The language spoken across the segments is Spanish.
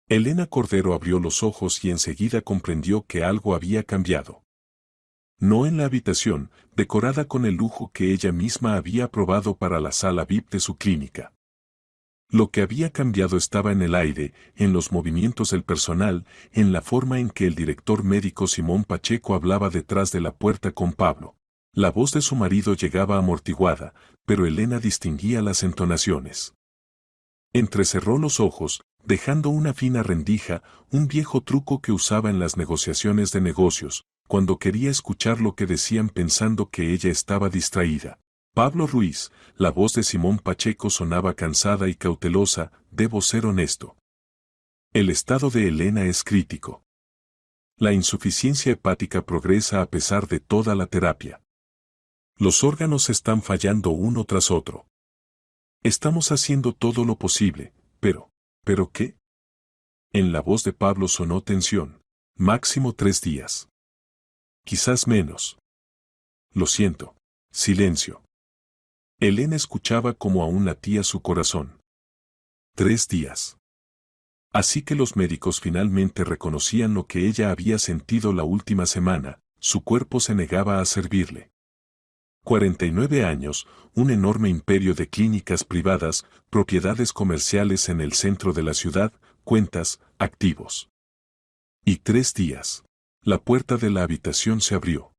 Elena Cordero abrió los ojos y enseguida comprendió que algo había cambiado. No en la habitación, decorada con el lujo que ella misma había aprobado para la sala VIP de su clínica. Lo que había cambiado estaba en el aire, en los movimientos del personal, en la forma en que el director médico Simón Pacheco hablaba detrás de la puerta con Pablo. La voz de su marido llegaba amortiguada, pero Elena distinguía las entonaciones. Entrecerró los ojos, dejando una fina rendija, un viejo truco que usaba en las negociaciones de negocios, cuando quería escuchar lo que decían pensando que ella estaba distraída. Pablo Ruiz, la voz de Simón Pacheco sonaba cansada y cautelosa, debo ser honesto. El estado de Elena es crítico. La insuficiencia hepática progresa a pesar de toda la terapia. Los órganos están fallando uno tras otro. Estamos haciendo todo lo posible, ¿pero qué? En la voz de Pablo sonó tensión. Máximo 3 días. Quizás menos. Lo siento. Silencio. Elena escuchaba como aún latía su corazón. 3 días. Así que los médicos finalmente reconocían lo que ella había sentido la última semana, su cuerpo se negaba a servirle. 49 años, un enorme imperio de clínicas privadas, propiedades comerciales en el centro de la ciudad, cuentas, activos. Y 3 días. La puerta de la habitación se abrió.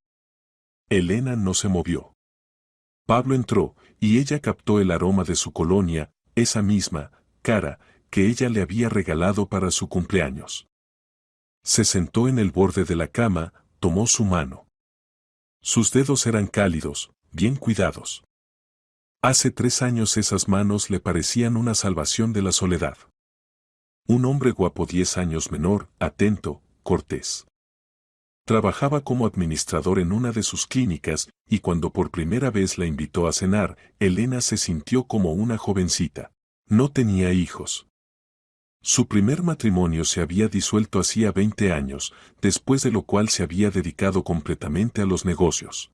Elena no se movió. Pablo entró, y ella captó el aroma de su colonia, esa misma, cara, que ella le había regalado para su cumpleaños. Se sentó en el borde de la cama, tomó su mano. Sus dedos eran cálidos, bien cuidados. Hace 3 años esas manos le parecían una salvación de la soledad. Un hombre guapo 10 años menor, atento, cortés. Trabajaba como administrador en una de sus clínicas, y cuando por primera vez la invitó a cenar, Elena se sintió como una jovencita. No tenía hijos. Su primer matrimonio se había disuelto hacía 20 años, después de lo cual se había dedicado completamente a los negocios.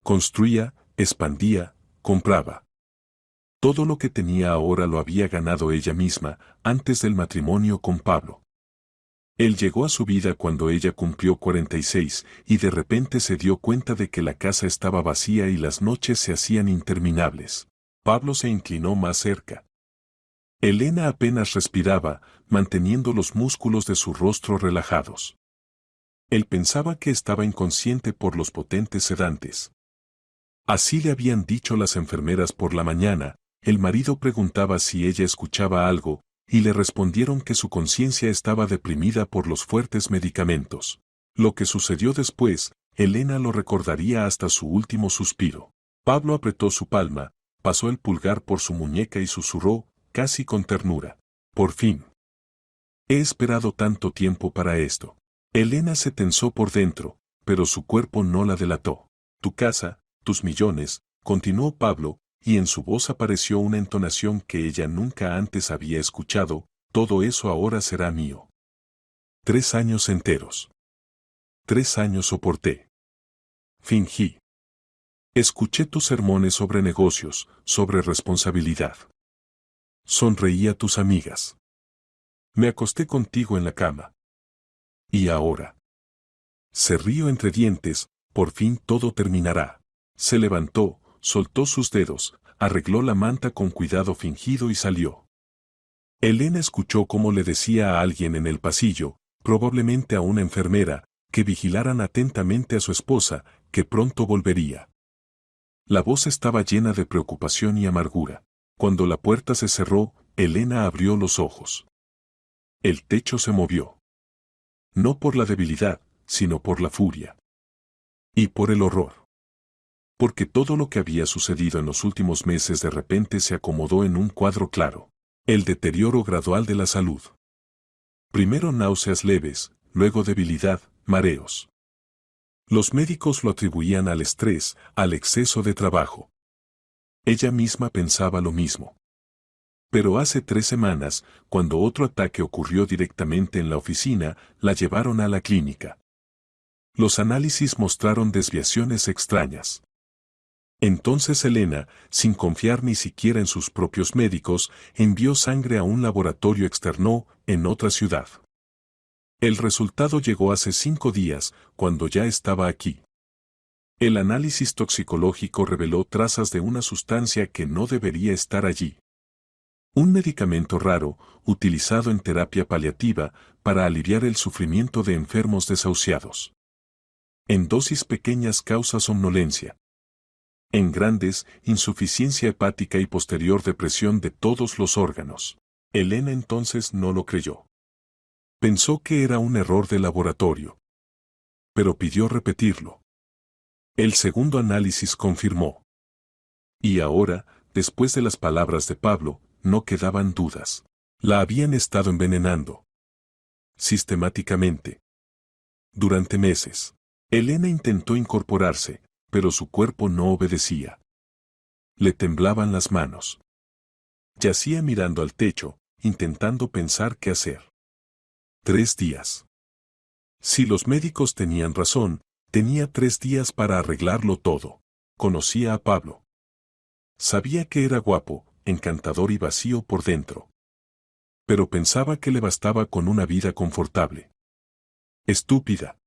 Construía, expandía, compraba. Todo lo que tenía ahora lo había ganado ella misma, antes del matrimonio con Pablo. Él llegó a su vida cuando ella cumplió 46 y de repente se dio cuenta de que la casa estaba vacía y las noches se hacían interminables. Pablo se inclinó más cerca. Elena apenas respiraba, manteniendo los músculos de su rostro relajados. Él pensaba que estaba inconsciente por los potentes sedantes. Así le habían dicho las enfermeras por la mañana, el marido preguntaba si ella escuchaba algo, y le respondieron que su conciencia estaba deprimida por los fuertes medicamentos. Lo que sucedió después, Elena lo recordaría hasta su último suspiro. Pablo apretó su palma, pasó el pulgar por su muñeca y susurró, casi con ternura. Por fin. He esperado tanto tiempo para esto. Elena se tensó por dentro, pero su cuerpo no la delató. Tu casa, tus millones, continuó Pablo, y en su voz apareció una entonación que ella nunca antes había escuchado, todo eso ahora será mío. 3 años enteros. 3 años soporté. Fingí. Escuché tus sermones sobre negocios, sobre responsabilidad. Sonreí a tus amigas. Me acosté contigo en la cama. ¿Y ahora? Se rió entre dientes, por fin todo terminará. Se levantó, soltó sus dedos, arregló la manta con cuidado fingido y salió. Elena escuchó cómo le decía a alguien en el pasillo, probablemente a una enfermera, que vigilaran atentamente a su esposa, que pronto volvería. La voz estaba llena de preocupación y amargura. Cuando la puerta se cerró, Elena abrió los ojos. El techo se movió. No por la debilidad, sino por la furia. Y por el horror. Porque todo lo que había sucedido en los últimos meses de repente se acomodó en un cuadro claro. El deterioro gradual de la salud. Primero náuseas leves, luego debilidad, mareos. Los médicos lo atribuían al estrés, al exceso de trabajo. Ella misma pensaba lo mismo. Pero hace 3 semanas, cuando otro ataque ocurrió directamente en la oficina, la llevaron a la clínica. Los análisis mostraron desviaciones extrañas. Entonces Elena, sin confiar ni siquiera en sus propios médicos, envió sangre a un laboratorio externo en otra ciudad. El resultado llegó hace 5 días, cuando ya estaba aquí. El análisis toxicológico reveló trazas de una sustancia que no debería estar allí. Un medicamento raro, utilizado en terapia paliativa, para aliviar el sufrimiento de enfermos desahuciados. En dosis pequeñas causa somnolencia. En grandes, insuficiencia hepática y posterior depresión de todos los órganos. Elena entonces no lo creyó. Pensó que era un error de laboratorio. Pero pidió repetirlo. El segundo análisis confirmó. Y ahora, después de las palabras de Pablo, no quedaban dudas. La habían estado envenenando. Sistemáticamente. Durante meses. Elena intentó incorporarse, pero su cuerpo no obedecía. Le temblaban las manos. Yacía mirando al techo, intentando pensar qué hacer. 3 días. Si los médicos tenían razón, tenía 3 días para arreglarlo todo. Conocía a Pablo. Sabía que era guapo, encantador y vacío por dentro. Pero pensaba que le bastaba con una vida confortable. Estúpida.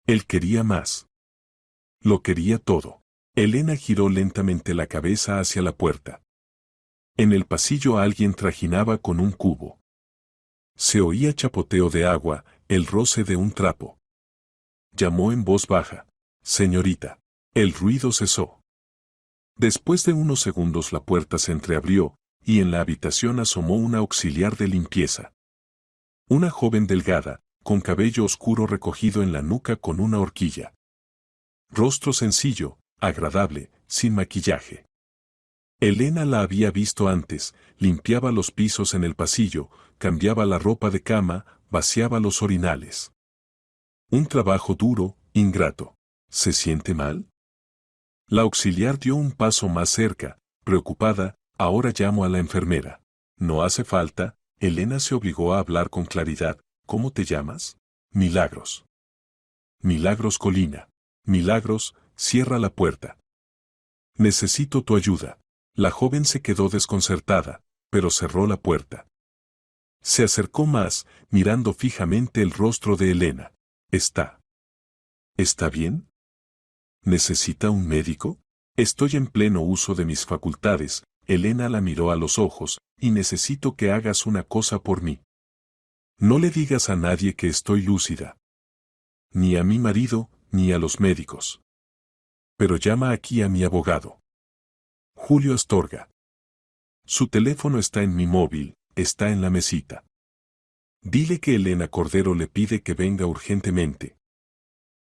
Él quería más. Lo quería todo. Elena giró lentamente la cabeza hacia la puerta. En el pasillo alguien trajinaba con un cubo. Se oía chapoteo de agua, el roce de un trapo. Llamó en voz baja. Señorita. El ruido cesó. Después de unos segundos la puerta se entreabrió, y en la habitación asomó una auxiliar de limpieza. Una joven delgada, con cabello oscuro recogido en la nuca con una horquilla. Rostro sencillo, agradable, sin maquillaje. Elena la había visto antes, limpiaba los pisos en el pasillo, cambiaba la ropa de cama, vaciaba los orinales. Un trabajo duro, ingrato. ¿Se siente mal? La auxiliar dio un paso más cerca, preocupada. Ahora llamo a la enfermera. No hace falta. Elena se obligó a hablar con claridad. ¿Cómo te llamas? Milagros. Milagros Colina. Milagros, cierra la puerta. Necesito tu ayuda. La joven se quedó desconcertada, pero cerró la puerta. Se acercó más, mirando fijamente el rostro de Elena. ¿Está bien? ¿Necesita un médico? Estoy en pleno uso de mis facultades. Elena la miró a los ojos, y necesito que hagas una cosa por mí. No le digas a nadie que estoy lúcida. Ni a mi marido, ni a los médicos. Pero llama aquí a mi abogado. Julio Astorga. Su teléfono está en mi móvil, está en la mesita. Dile que Elena Cordero le pide que venga urgentemente.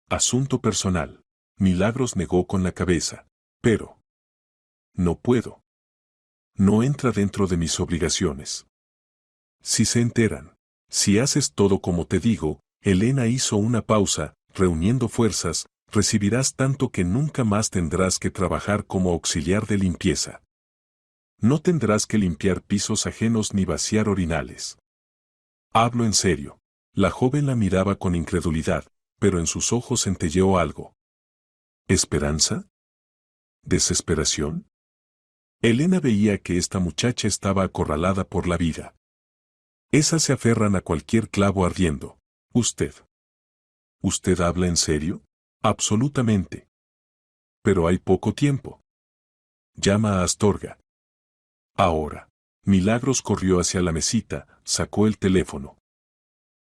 Asunto personal. Milagros negó con la cabeza. Pero. No puedo. No entra dentro de mis obligaciones. Si se enteran. Si haces todo como te digo, Elena hizo una pausa, reuniendo fuerzas, recibirás tanto que nunca más tendrás que trabajar como auxiliar de limpieza. No tendrás que limpiar pisos ajenos ni vaciar orinales. Hablo en serio. La joven la miraba con incredulidad, pero en sus ojos centelleó algo. ¿Esperanza? ¿Desesperación? Elena veía que esta muchacha estaba acorralada por la vida. Esas se aferran a cualquier clavo ardiendo. ¿Usted habla en serio? Absolutamente. Pero hay poco tiempo. Llama a Astorga. Ahora. Milagros corrió hacia la mesita, sacó el teléfono.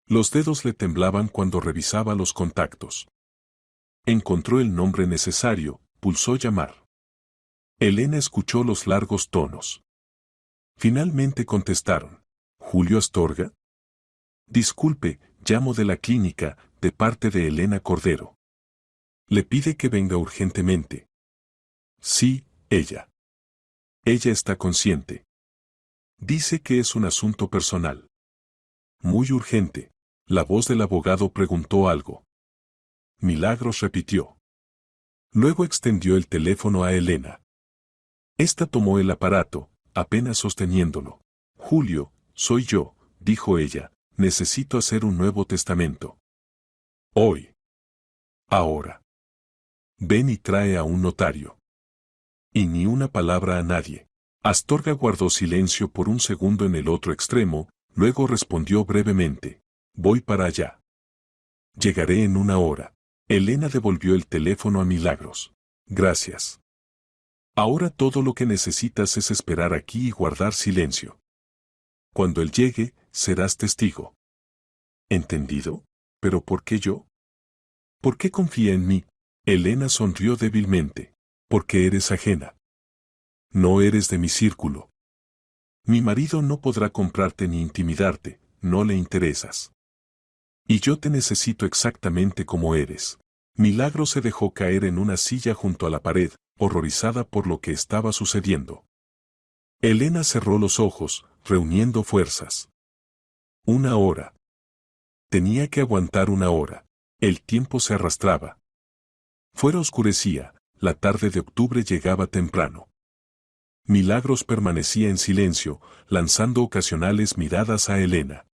Los dedos le temblaban cuando revisaba los contactos. Encontró el nombre necesario, pulsó llamar. Elena escuchó los largos tonos. Finalmente contestaron. ¿Julio Astorga? Disculpe, llamo de la clínica, de parte de Elena Cordero. Le pide que venga urgentemente. Sí, ella. Ella está consciente. Dice que es un asunto personal. Muy urgente. La voz del abogado preguntó algo. Milagros repitió. Luego extendió el teléfono a Elena. Esta tomó el aparato, apenas sosteniéndolo. Julio, soy yo, dijo ella, necesito hacer un nuevo testamento. Hoy. Ahora. Ven y trae a un notario. Y ni una palabra a nadie. Astorga guardó silencio por un segundo en el otro extremo, luego respondió brevemente. Voy para allá. Llegaré en una hora. Elena devolvió el teléfono a Milagros. Gracias. Ahora todo lo que necesitas es esperar aquí y guardar silencio. Cuando él llegue, serás testigo. ¿Entendido? ¿Pero por qué yo? ¿Por qué confía en mí? Elena sonrió débilmente. Porque eres ajena. No eres de mi círculo. Mi marido no podrá comprarte ni intimidarte, no le interesas. Y yo te necesito exactamente como eres. Milagro se dejó caer en una silla junto a la pared, horrorizada por lo que estaba sucediendo. Elena cerró los ojos, reuniendo fuerzas. Una hora. Tenía que aguantar una hora. El tiempo se arrastraba. Fuera oscurecía, la tarde de octubre llegaba temprano. Milagros permanecía en silencio, lanzando ocasionales miradas a Elena.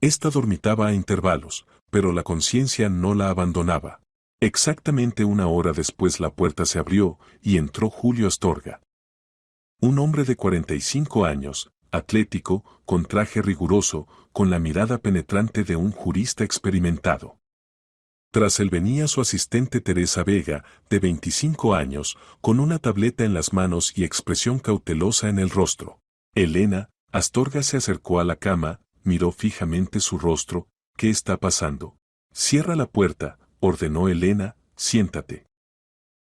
Esta dormitaba a intervalos, pero la conciencia no la abandonaba. Exactamente una hora después la puerta se abrió y entró Julio Astorga. Un hombre de 45 años, atlético, con traje riguroso, con la mirada penetrante de un jurista experimentado. Tras él venía su asistente Teresa Vega, de 25 años, con una tableta en las manos y expresión cautelosa en el rostro. Elena, Astorga se acercó a la cama, miró fijamente su rostro. ¿Qué está pasando? Cierra la puerta, ordenó Elena, siéntate.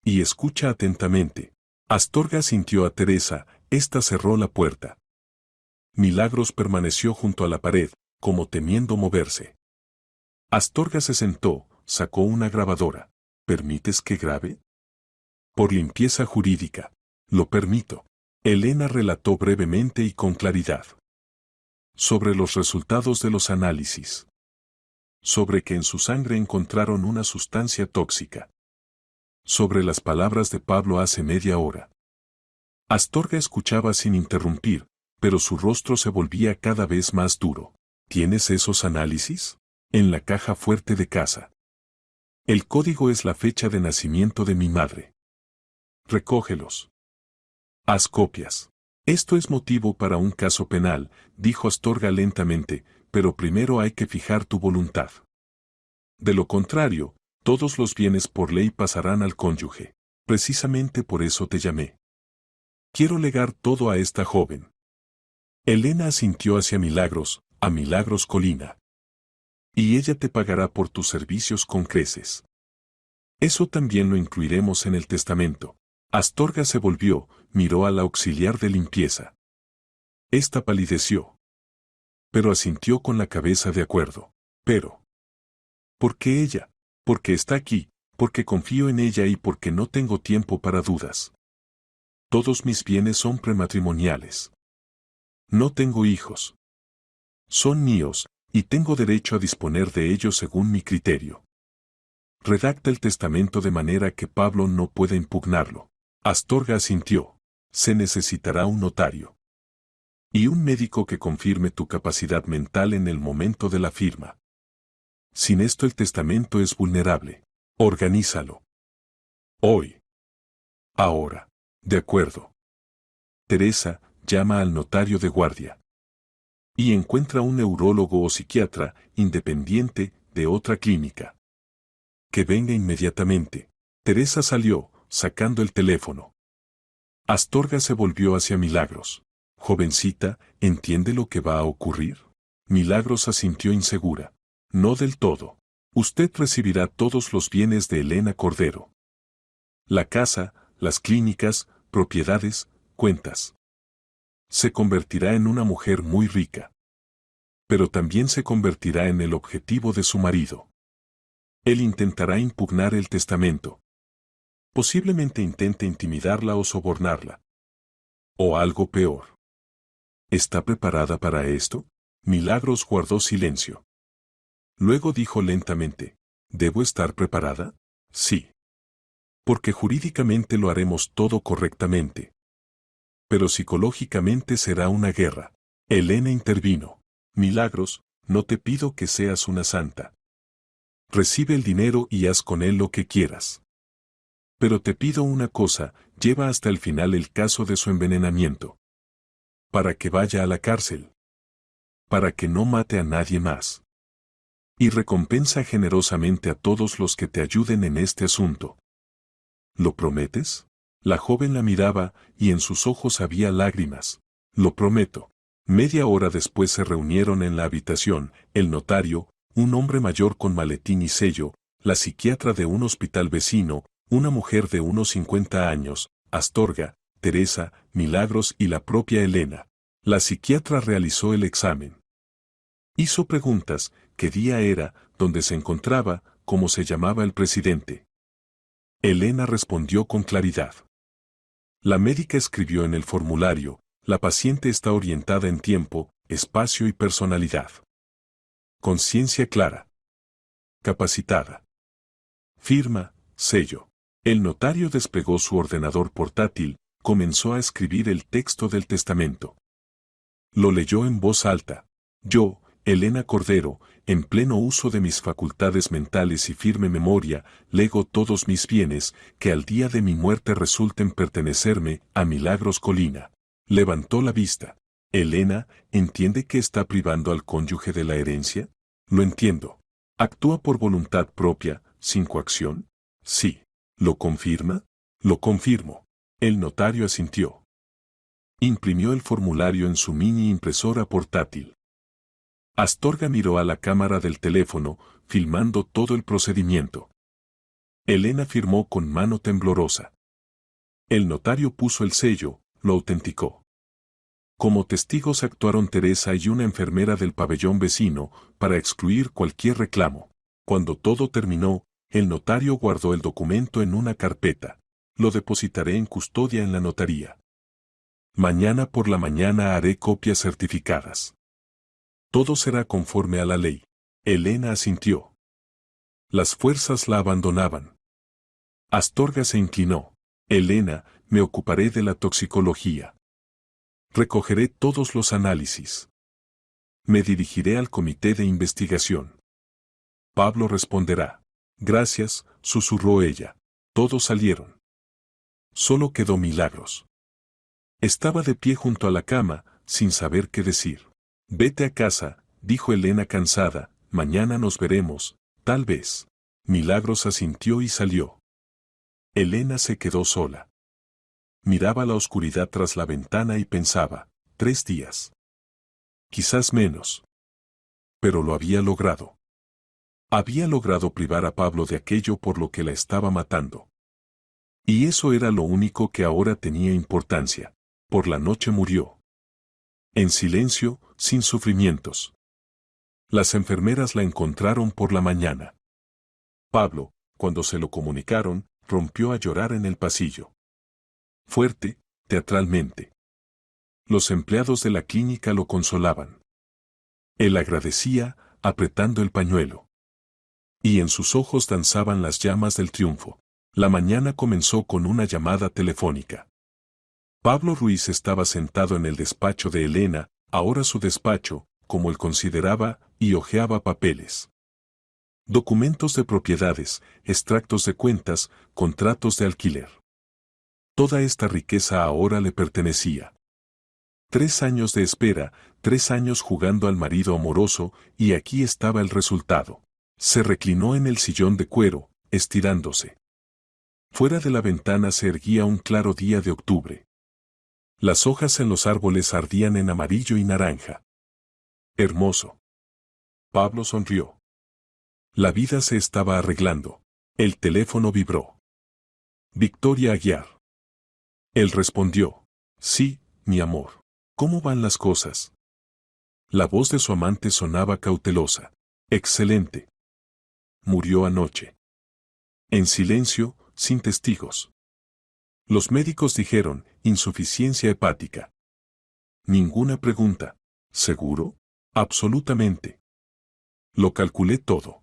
Y escucha atentamente. Astorga sintió a Teresa, ésta cerró la puerta. Milagros permaneció junto a la pared, como temiendo moverse. Astorga se sentó, sacó una grabadora. ¿Permites que grabe? Por limpieza jurídica. Lo permito. Elena relató brevemente y con claridad. Sobre los resultados de los análisis. Sobre que en su sangre encontraron una sustancia tóxica. Sobre las palabras de Pablo hace media hora. Astorga escuchaba sin interrumpir, pero su rostro se volvía cada vez más duro. ¿Tienes esos análisis? En la caja fuerte de casa. El código es la fecha de nacimiento de mi madre. Recógelos. Haz copias. Esto es motivo para un caso penal, dijo Astorga lentamente, pero primero hay que fijar tu voluntad. De lo contrario, todos los bienes por ley pasarán al cónyuge. Precisamente por eso te llamé. Quiero legar todo a esta joven. Elena asintió hacia Milagros, a Milagros Colina. Y ella te pagará por tus servicios con creces. Eso también lo incluiremos en el testamento. Astorga se volvió, miró a la auxiliar de limpieza. Esta palideció. Pero asintió con la cabeza de acuerdo. Pero. ¿Por qué ella? Porque está aquí, porque confío en ella y porque no tengo tiempo para dudas. Todos mis bienes son prematrimoniales. No tengo hijos. Son míos, y tengo derecho a disponer de ellos según mi criterio. Redacta el testamento de manera que Pablo no pueda impugnarlo. Astorga asintió. Se necesitará un notario. Y un médico que confirme tu capacidad mental en el momento de la firma. Sin esto el testamento es vulnerable. Organízalo. Hoy. Ahora. De acuerdo. Teresa, llama al notario de guardia. Y encuentra un neurólogo o psiquiatra, independiente, de otra clínica. Que venga inmediatamente. Teresa salió, sacando el teléfono. Astorga se volvió hacia Milagros. Jovencita, ¿entiende lo que va a ocurrir? Milagros asintió insegura. No del todo. Usted recibirá todos los bienes de Elena Cordero. La casa, las clínicas, propiedades, cuentas. Se convertirá en una mujer muy rica. Pero también se convertirá en el objetivo de su marido. Él intentará impugnar el testamento. Posiblemente intente intimidarla o sobornarla. O algo peor. ¿Está preparada para esto? Milagros guardó silencio. Luego dijo lentamente, ¿debo estar preparada? Sí. Porque jurídicamente lo haremos todo correctamente. Pero psicológicamente será una guerra. Elena intervino. Milagros, no te pido que seas una santa. Recibe el dinero y haz con él lo que quieras. Pero te pido una cosa, lleva hasta el final el caso de su envenenamiento. Para que vaya a la cárcel. Para que no mate a nadie más. Y recompensa generosamente a todos los que te ayuden en este asunto. ¿Lo prometes? La joven la miraba, y en sus ojos había lágrimas. Lo prometo. Media hora después se reunieron en la habitación, el notario, un hombre mayor con maletín y sello, la psiquiatra de un hospital vecino, una mujer de unos 50 años, Astorga, Teresa, Milagros y la propia Elena. La psiquiatra realizó el examen. Hizo preguntas: qué día era, dónde se encontraba, cómo se llamaba el presidente. Elena respondió con claridad. La médica escribió en el formulario: la paciente está orientada en tiempo, espacio y personalidad. Conciencia clara. Capacitada. Firma, sello. El notario desplegó su ordenador portátil, comenzó a escribir el texto del testamento. Lo leyó en voz alta. Yo, Elena Cordero, en pleno uso de mis facultades mentales y firme memoria, lego todos mis bienes, que al día de mi muerte resulten pertenecerme, a Milagros Colina. Levantó la vista. Elena, ¿entiende que está privando al cónyuge de la herencia? Lo entiendo. ¿Actúa por voluntad propia, sin coacción? Sí. ¿Lo confirma? Lo confirmo. El notario asintió. Imprimió el formulario en su mini impresora portátil. Astorga miró a la cámara del teléfono, filmando todo el procedimiento. Elena firmó con mano temblorosa. El notario puso el sello, lo autenticó. Como testigos actuaron Teresa y una enfermera del pabellón vecino, para excluir cualquier reclamo. Cuando todo terminó, el notario guardó el documento en una carpeta. Lo depositaré en custodia en la notaría. Mañana por la mañana haré copias certificadas. Todo será conforme a la ley. Elena asintió. Las fuerzas la abandonaban. Astorga se inclinó. Elena, me ocuparé de la toxicología. Recogeré todos los análisis. Me dirigiré al comité de investigación. Pablo responderá. Gracias, susurró ella. Todos salieron. Solo quedó Milagros. Estaba de pie junto a la cama, sin saber qué decir. Vete a casa, dijo Elena cansada, mañana nos veremos, tal vez. Milagros asintió y salió. Elena se quedó sola. Miraba la oscuridad tras la ventana y pensaba: 3 días. Quizás menos. Pero lo había logrado. Había logrado privar a Pablo de aquello por lo que la estaba matando. Y eso era lo único que ahora tenía importancia. Por la noche murió. En silencio, sin sufrimientos. Las enfermeras la encontraron por la mañana. Pablo, cuando se lo comunicaron, rompió a llorar en el pasillo. Fuerte, teatralmente. Los empleados de la clínica lo consolaban. Él agradecía, apretando el pañuelo. Y en sus ojos danzaban las llamas del triunfo. La mañana comenzó con una llamada telefónica. Pablo Ruiz estaba sentado en el despacho de Elena, ahora su despacho, como él consideraba, y hojeaba papeles. Documentos de propiedades, extractos de cuentas, contratos de alquiler. Toda esta riqueza ahora le pertenecía. 3 años de espera, 3 años jugando al marido amoroso, y aquí estaba el resultado. Se reclinó en el sillón de cuero, estirándose. Fuera de la ventana se erguía un claro día de octubre. Las hojas en los árboles ardían en amarillo y naranja. Hermoso. Pablo sonrió. La vida se estaba arreglando. El teléfono vibró. Victoria Aguiar. Él respondió: sí, mi amor. ¿Cómo van las cosas? La voz de su amante sonaba cautelosa. Excelente. Murió anoche. En silencio, sin testigos. Los médicos dijeron: insuficiencia hepática. Ninguna pregunta. ¿Seguro? Absolutamente. Lo calculé todo.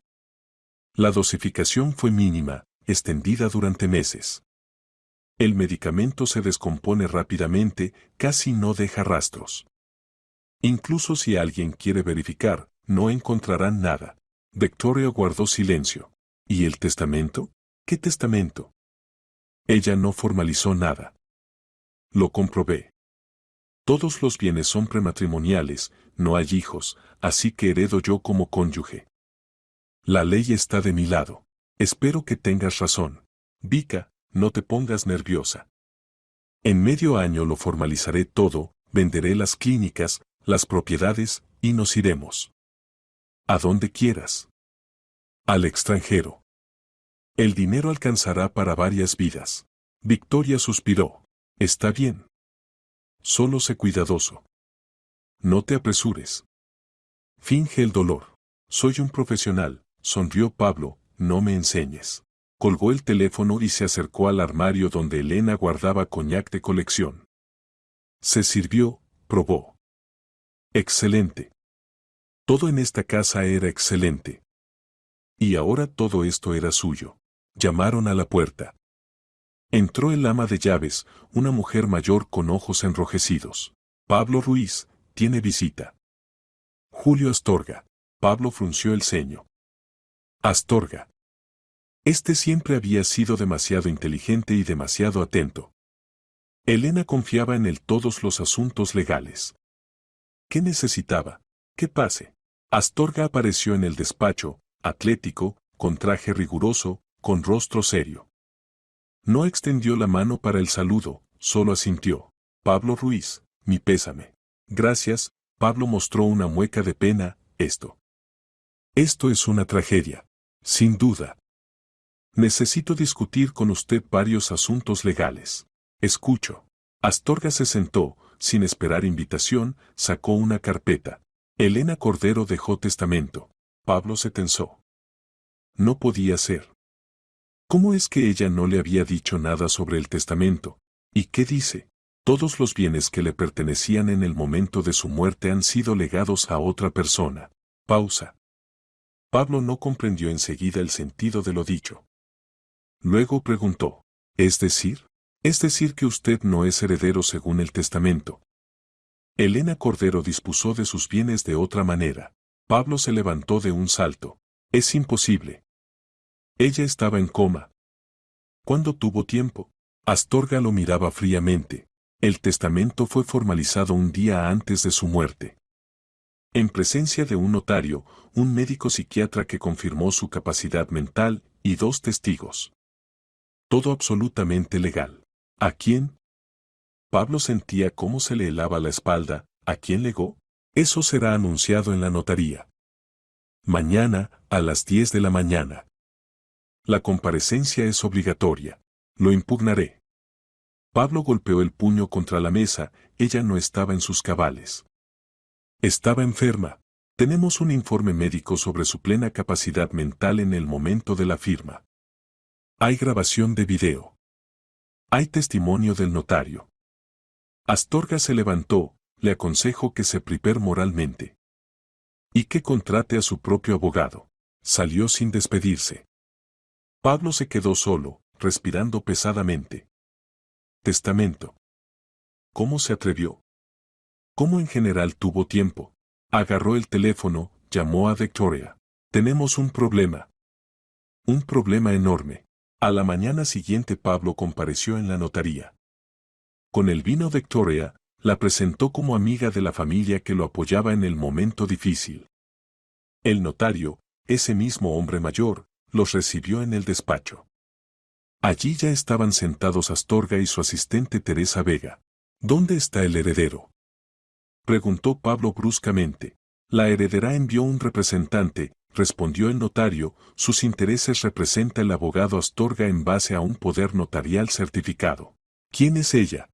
La dosificación fue mínima, extendida durante meses. El medicamento se descompone rápidamente, casi no deja rastros. Incluso si alguien quiere verificar, no encontrarán nada. Victoria guardó silencio. ¿Y el testamento? ¿Qué testamento? Ella no formalizó nada. Lo comprobé. Todos los bienes son prematrimoniales, no hay hijos, así que heredo yo como cónyuge. La ley está de mi lado. Espero que tengas razón. Vika, no te pongas nerviosa. En medio año lo formalizaré todo, venderé las clínicas, las propiedades, y nos iremos. A donde quieras. Al extranjero. El dinero alcanzará para varias vidas. Victoria suspiró. Está bien. Solo sé cuidadoso. No te apresures. Finge el dolor. Soy un profesional, sonrió Pablo, no me enseñes. Colgó el teléfono y se acercó al armario donde Elena guardaba coñac de colección. Se sirvió, probó. Excelente. Todo en esta casa era excelente. Y ahora todo esto era suyo. Llamaron a la puerta. Entró el ama de llaves, una mujer mayor con ojos enrojecidos. Pablo Ruiz, tiene visita. Julio Astorga. Pablo frunció el ceño. Astorga. Este siempre había sido demasiado inteligente y demasiado atento. Elena confiaba en él todos los asuntos legales. ¿Qué necesitaba? Que pase. Astorga apareció en el despacho, atlético, con traje riguroso, con rostro serio. No extendió la mano para el saludo, solo asintió. Pablo Ruiz, mi pésame. Gracias, Pablo mostró una mueca de pena, esto es una tragedia. Sin duda. Necesito discutir con usted varios asuntos legales. Escucho. Astorga se sentó, sin esperar invitación, sacó una carpeta. Elena Cordero dejó testamento. Pablo se tensó. No podía ser. ¿Cómo es que ella no le había dicho nada sobre el testamento? ¿Y qué dice? Todos los bienes que le pertenecían en el momento de su muerte han sido legados a otra persona. Pausa. Pablo no comprendió enseguida el sentido de lo dicho. Luego preguntó, ¿es decir? Es decir que usted no es heredero según el testamento. Elena Cordero dispuso de sus bienes de otra manera. Pablo se levantó de un salto. Es imposible. Ella estaba en coma. ¿Cuándo tuvo tiempo? Astorga lo miraba fríamente. El testamento fue formalizado un día antes de su muerte. En presencia de un notario, un médico psiquiatra que confirmó su capacidad mental y 2 testigos. Todo absolutamente legal. ¿A quién? Pablo sentía cómo se le helaba la espalda. ¿A quién legó? Eso será anunciado en la notaría. Mañana, a las 10 de la mañana. La comparecencia es obligatoria. Lo impugnaré. Pablo golpeó el puño contra la mesa, ella no estaba en sus cabales. Estaba enferma. Tenemos un informe médico sobre su plena capacidad mental en el momento de la firma. Hay grabación de video. Hay testimonio del notario. Astorga se levantó, le aconsejo que se prepare moralmente. Y que contrate a su propio abogado. Salió sin despedirse. Pablo se quedó solo, respirando pesadamente. Testamento. ¿Cómo se atrevió? ¿Cómo en general tuvo tiempo? Agarró el teléfono, llamó a Victoria. Tenemos un problema. Un problema enorme. A la mañana siguiente Pablo compareció en la notaría. Con el vino Victoria, la presentó como amiga de la familia que lo apoyaba en el momento difícil. El notario, ese mismo hombre mayor, los recibió en el despacho. Allí ya estaban sentados Astorga y su asistente Teresa Vega. ¿Dónde está el heredero? Preguntó Pablo bruscamente. La heredera envió un representante, respondió el notario, sus intereses representa el abogado Astorga en base a un poder notarial certificado. ¿Quién es ella?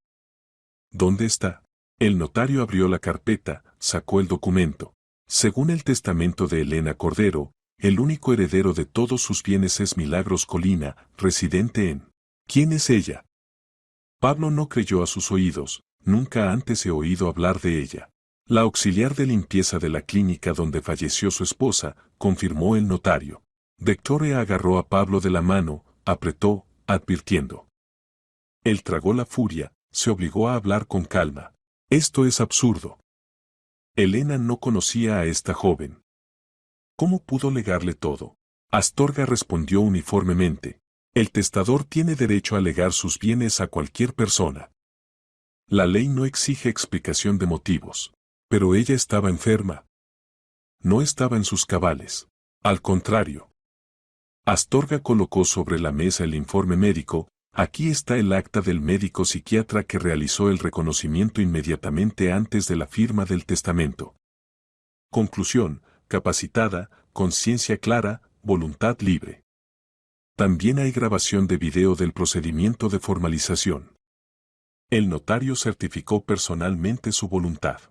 ¿Dónde está? El notario abrió la carpeta, sacó el documento. Según el testamento de Elena Cordero, el único heredero de todos sus bienes es Milagros Colina, residente en... ¿Quién es ella? Pablo no creyó a sus oídos, nunca antes he oído hablar de ella. La auxiliar de limpieza de la clínica donde falleció su esposa, confirmó el notario. Victoria agarró a Pablo de la mano, apretó, advirtiendo. Él tragó la furia, se obligó a hablar con calma. Esto es absurdo. Elena no conocía a esta joven. ¿Cómo pudo legarle todo? Astorga respondió uniformemente. El testador tiene derecho a legar sus bienes a cualquier persona. La ley no exige explicación de motivos. Pero ella estaba enferma. No estaba en sus cabales. Al contrario. Astorga colocó sobre la mesa el informe médico. Aquí está el acta del médico psiquiatra que realizó el reconocimiento inmediatamente antes de la firma del testamento. Conclusión: capacitada, conciencia clara, voluntad libre. También hay grabación de video del procedimiento de formalización. El notario certificó personalmente su voluntad.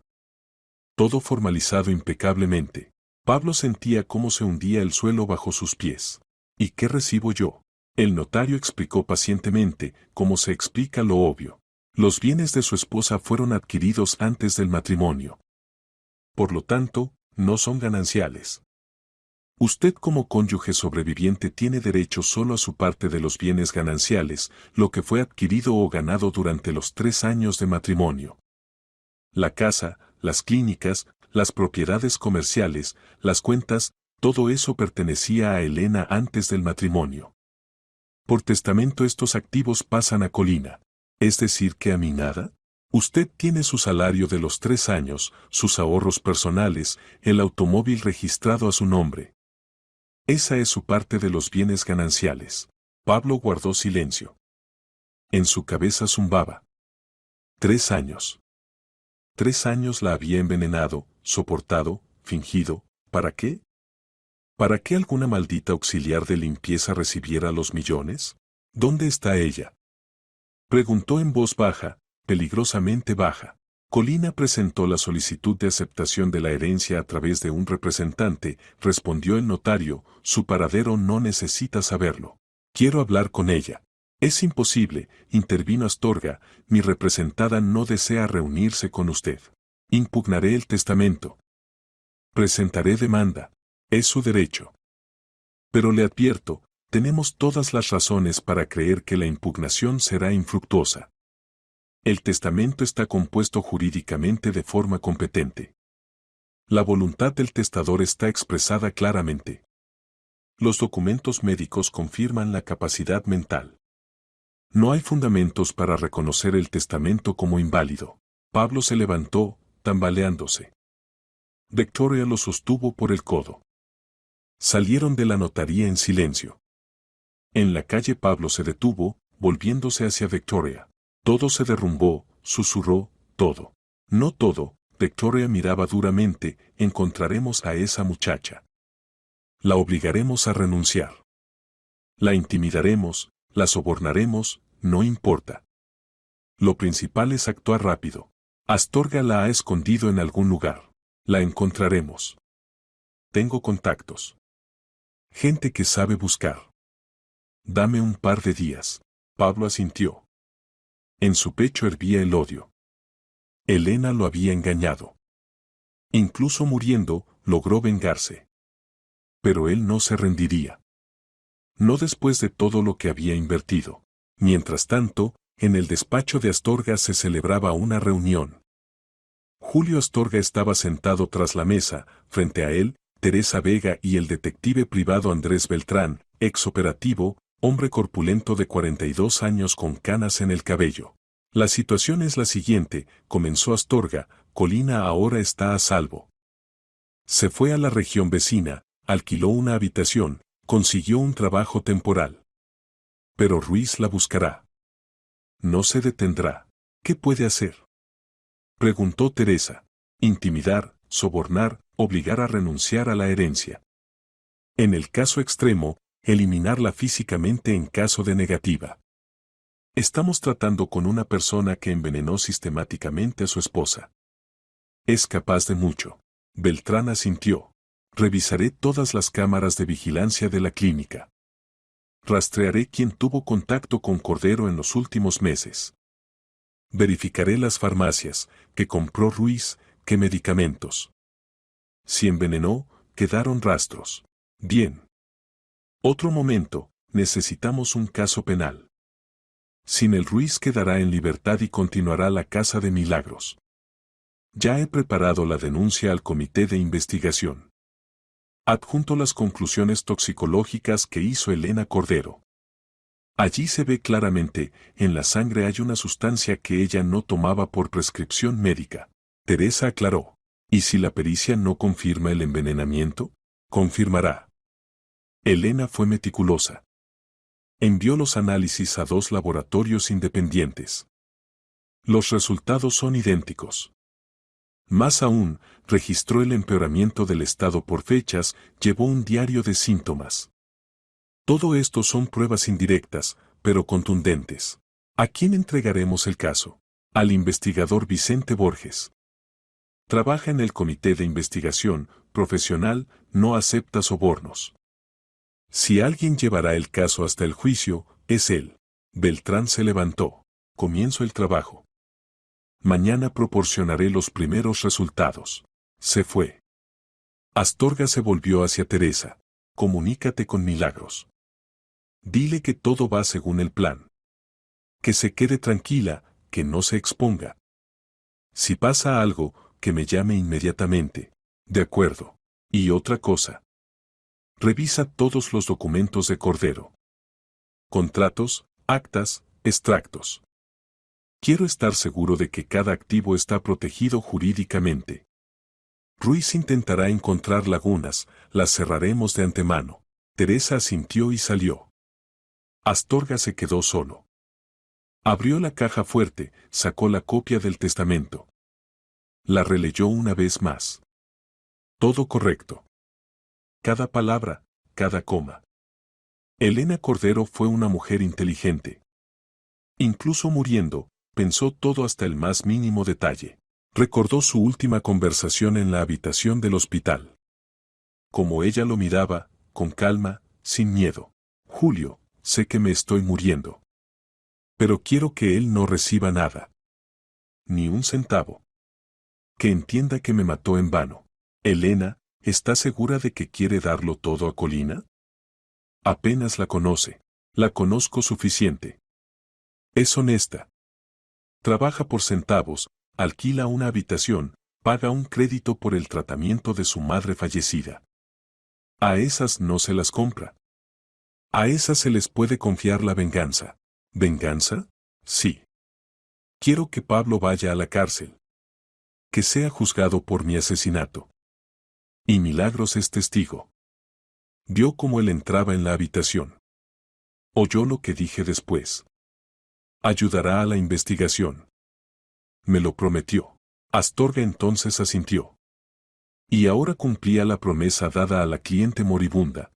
Todo formalizado impecablemente. Pablo sentía cómo se hundía el suelo bajo sus pies. ¿Y qué recibo yo? El notario explicó pacientemente, como se explica lo obvio. Los bienes de su esposa fueron adquiridos antes del matrimonio. Por lo tanto, no son gananciales. Usted como cónyuge sobreviviente tiene derecho solo a su parte de los bienes gananciales, lo que fue adquirido o ganado durante los 3 años de matrimonio. La casa, las clínicas, las propiedades comerciales, las cuentas, todo eso pertenecía a Elena antes del matrimonio. Por testamento estos activos pasan a Colina. ¿Es decir que a mí nada? Usted tiene su salario de los 3 años, sus ahorros personales, el automóvil registrado a su nombre. Esa es su parte de los bienes gananciales. Pablo guardó silencio. En su cabeza zumbaba. 3 años. 3 años la había envenenado, soportado, fingido. ¿Para qué? ¿Para qué alguna maldita auxiliar de limpieza recibiera los millones? ¿Dónde está ella? Preguntó en voz baja, peligrosamente baja. Colina presentó la solicitud de aceptación de la herencia a través de un representante, respondió el notario, su paradero no necesita saberlo. Quiero hablar con ella. Es imposible, intervino Astorga, mi representada no desea reunirse con usted. Impugnaré el testamento. Presentaré demanda. Es su derecho. Pero le advierto, tenemos todas las razones para creer que la impugnación será infructuosa. El testamento está compuesto jurídicamente de forma competente. La voluntad del testador está expresada claramente. Los documentos médicos confirman la capacidad mental. No hay fundamentos para reconocer el testamento como inválido. Pablo se levantó, tambaleándose. Victoria lo sostuvo por el codo. Salieron de la notaría en silencio. En la calle Pablo se detuvo, volviéndose hacia Victoria. Todo se derrumbó, susurró, todo. No todo, Victoria miraba duramente, encontraremos a esa muchacha. La obligaremos a renunciar. La intimidaremos, la sobornaremos, no importa. Lo principal es actuar rápido. Astorga la ha escondido en algún lugar. La encontraremos. Tengo contactos. Gente que sabe buscar. Dame un par de días. Pablo asintió. En su pecho hervía el odio. Elena lo había engañado. Incluso muriendo, logró vengarse. Pero él no se rendiría. No después de todo lo que había invertido. Mientras tanto, en el despacho de Astorga se celebraba una reunión. Julio Astorga estaba sentado tras la mesa, frente a él, Teresa Vega y el detective privado Andrés Beltrán, ex operativo, hombre corpulento de 42 años con canas en el cabello. La situación es la siguiente, comenzó Astorga, Colina ahora está a salvo. Se fue a la región vecina, alquiló una habitación, consiguió un trabajo temporal. Pero Ruiz la buscará. No se detendrá. ¿Qué puede hacer? Preguntó Teresa. Intimidar, sobornar, obligar a renunciar a la herencia. En el caso extremo, eliminarla físicamente en caso de negativa. Estamos tratando con una persona que envenenó sistemáticamente a su esposa. Es capaz de mucho. Beltrán asintió. Revisaré todas las cámaras de vigilancia de la clínica. Rastrearé quién tuvo contacto con Cordero en los últimos meses. Verificaré las farmacias, qué compró Ruiz, qué medicamentos. Si envenenó, quedaron rastros. Bien. Otro momento, necesitamos un caso penal. Sin el Ruiz quedará en libertad y continuará la Casa de Milagros. Ya he preparado la denuncia al comité de investigación. Adjunto las conclusiones toxicológicas que hizo Elena Cordero. Allí se ve claramente, en la sangre hay una sustancia que ella no tomaba por prescripción médica. Teresa aclaró. ¿Y si la pericia no confirma el envenenamiento? Confirmará. Elena fue meticulosa. Envió los análisis a 2 laboratorios independientes. Los resultados son idénticos. Más aún, registró el empeoramiento del estado por fechas, llevó un diario de síntomas. Todo esto son pruebas indirectas, pero contundentes. ¿A quién entregaremos el caso? Al investigador Vicente Borges. Trabaja en el comité de investigación, profesional, no acepta sobornos. Si alguien llevará el caso hasta el juicio, es él. Beltrán se levantó. Comienzo el trabajo. Mañana proporcionaré los primeros resultados. Se fue. Astorga se volvió hacia Teresa. Comunícate con Milagros. Dile que todo va según el plan. Que se quede tranquila, que no se exponga. Si pasa algo, que me llame inmediatamente. De acuerdo. Y otra cosa. Revisa todos los documentos de Cordero. Contratos, actas, extractos. Quiero estar seguro de que cada activo está protegido jurídicamente. Ruiz intentará encontrar lagunas, las cerraremos de antemano. Teresa asintió y salió. Astorga se quedó solo. Abrió la caja fuerte, sacó la copia del testamento. La releyó una vez más. Todo correcto. Cada palabra, cada coma. Elena Cordero fue una mujer inteligente. Incluso muriendo, pensó todo hasta el más mínimo detalle. Recordó su última conversación en la habitación del hospital. Como ella lo miraba, con calma, sin miedo. Julio, sé que me estoy muriendo. Pero quiero que él no reciba nada. Ni un centavo. Que entienda que me mató en vano. Elena, ¿está segura de que quiere darlo todo a Colina? Apenas la conoce. La conozco suficiente. Es honesta. Trabaja por centavos, alquila una habitación, paga un crédito por el tratamiento de su madre fallecida. A esas no se las compra. A esas se les puede confiar la venganza. ¿Venganza? Sí. Quiero que Pablo vaya a la cárcel. Que sea juzgado por mi asesinato. Y Milagros es testigo. Vio cómo él entraba en la habitación. Oyó lo que dije después. Ayudará a la investigación. Me lo prometió. Astorga entonces asintió. Y ahora cumplía la promesa dada a la cliente moribunda.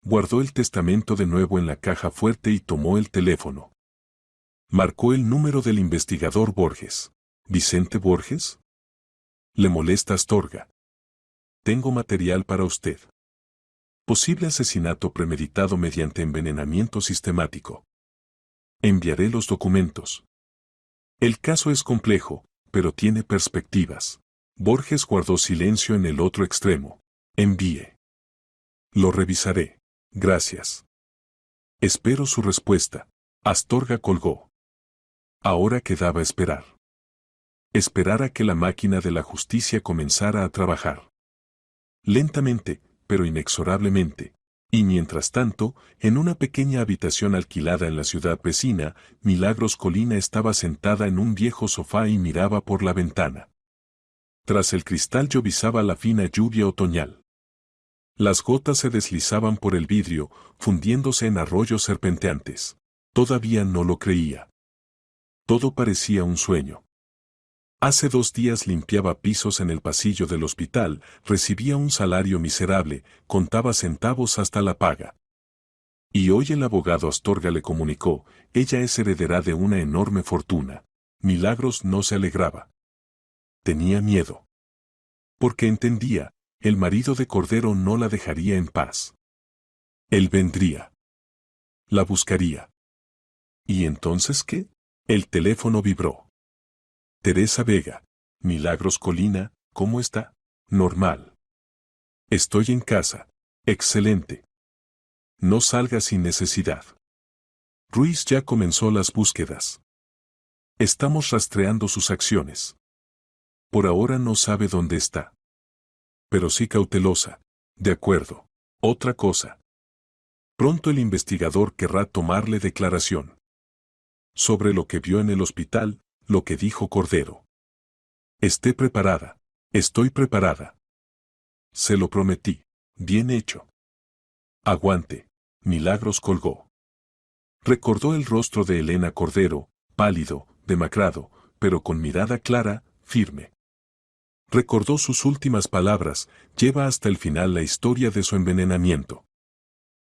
Guardó el testamento de nuevo en la caja fuerte y tomó el teléfono. Marcó el número del investigador Borges. ¿Vicente Borges? Le molesta Astorga. Tengo material para usted. Posible asesinato premeditado mediante envenenamiento sistemático. Enviaré los documentos. El caso es complejo, pero tiene perspectivas. Borges guardó silencio en el otro extremo. Envíe. Lo revisaré. Gracias. Espero su respuesta. Astorga colgó. Ahora quedaba esperar. Esperar a que la máquina de la justicia comenzara a trabajar. Lentamente, pero inexorablemente. Y mientras tanto, en una pequeña habitación alquilada en la ciudad vecina, Milagros Colina estaba sentada en un viejo sofá y miraba por la ventana. Tras el cristal llovizaba la fina lluvia otoñal. Las gotas se deslizaban por el vidrio, fundiéndose en arroyos serpenteantes. Todavía no lo creía. Todo parecía un sueño. Hace 2 días limpiaba pisos en el pasillo del hospital, recibía un salario miserable, contaba centavos hasta la paga. Y hoy el abogado Astorga le comunicó, ella es heredera de una enorme fortuna. Milagros no se alegraba. Tenía miedo. Porque entendía, el marido de Cordero no la dejaría en paz. Él vendría. La buscaría. ¿Y entonces qué? El teléfono vibró. Teresa Vega. Milagros Colina, ¿cómo está? Normal. Estoy en casa. Excelente. No salga sin necesidad. Ruiz ya comenzó las búsquedas. Estamos rastreando sus acciones. Por ahora no sabe dónde está. Pero sí cautelosa. De acuerdo. Otra cosa. Pronto el investigador querrá tomarle declaración sobre lo que vio en el hospital, lo que dijo Cordero. Esté preparada. Estoy preparada. Se lo prometí. Bien hecho. Aguante. Milagros colgó. Recordó el rostro de Elena Cordero, pálido, demacrado, pero con mirada clara, firme. Recordó sus últimas palabras, lleva hasta el final la historia de su envenenamiento.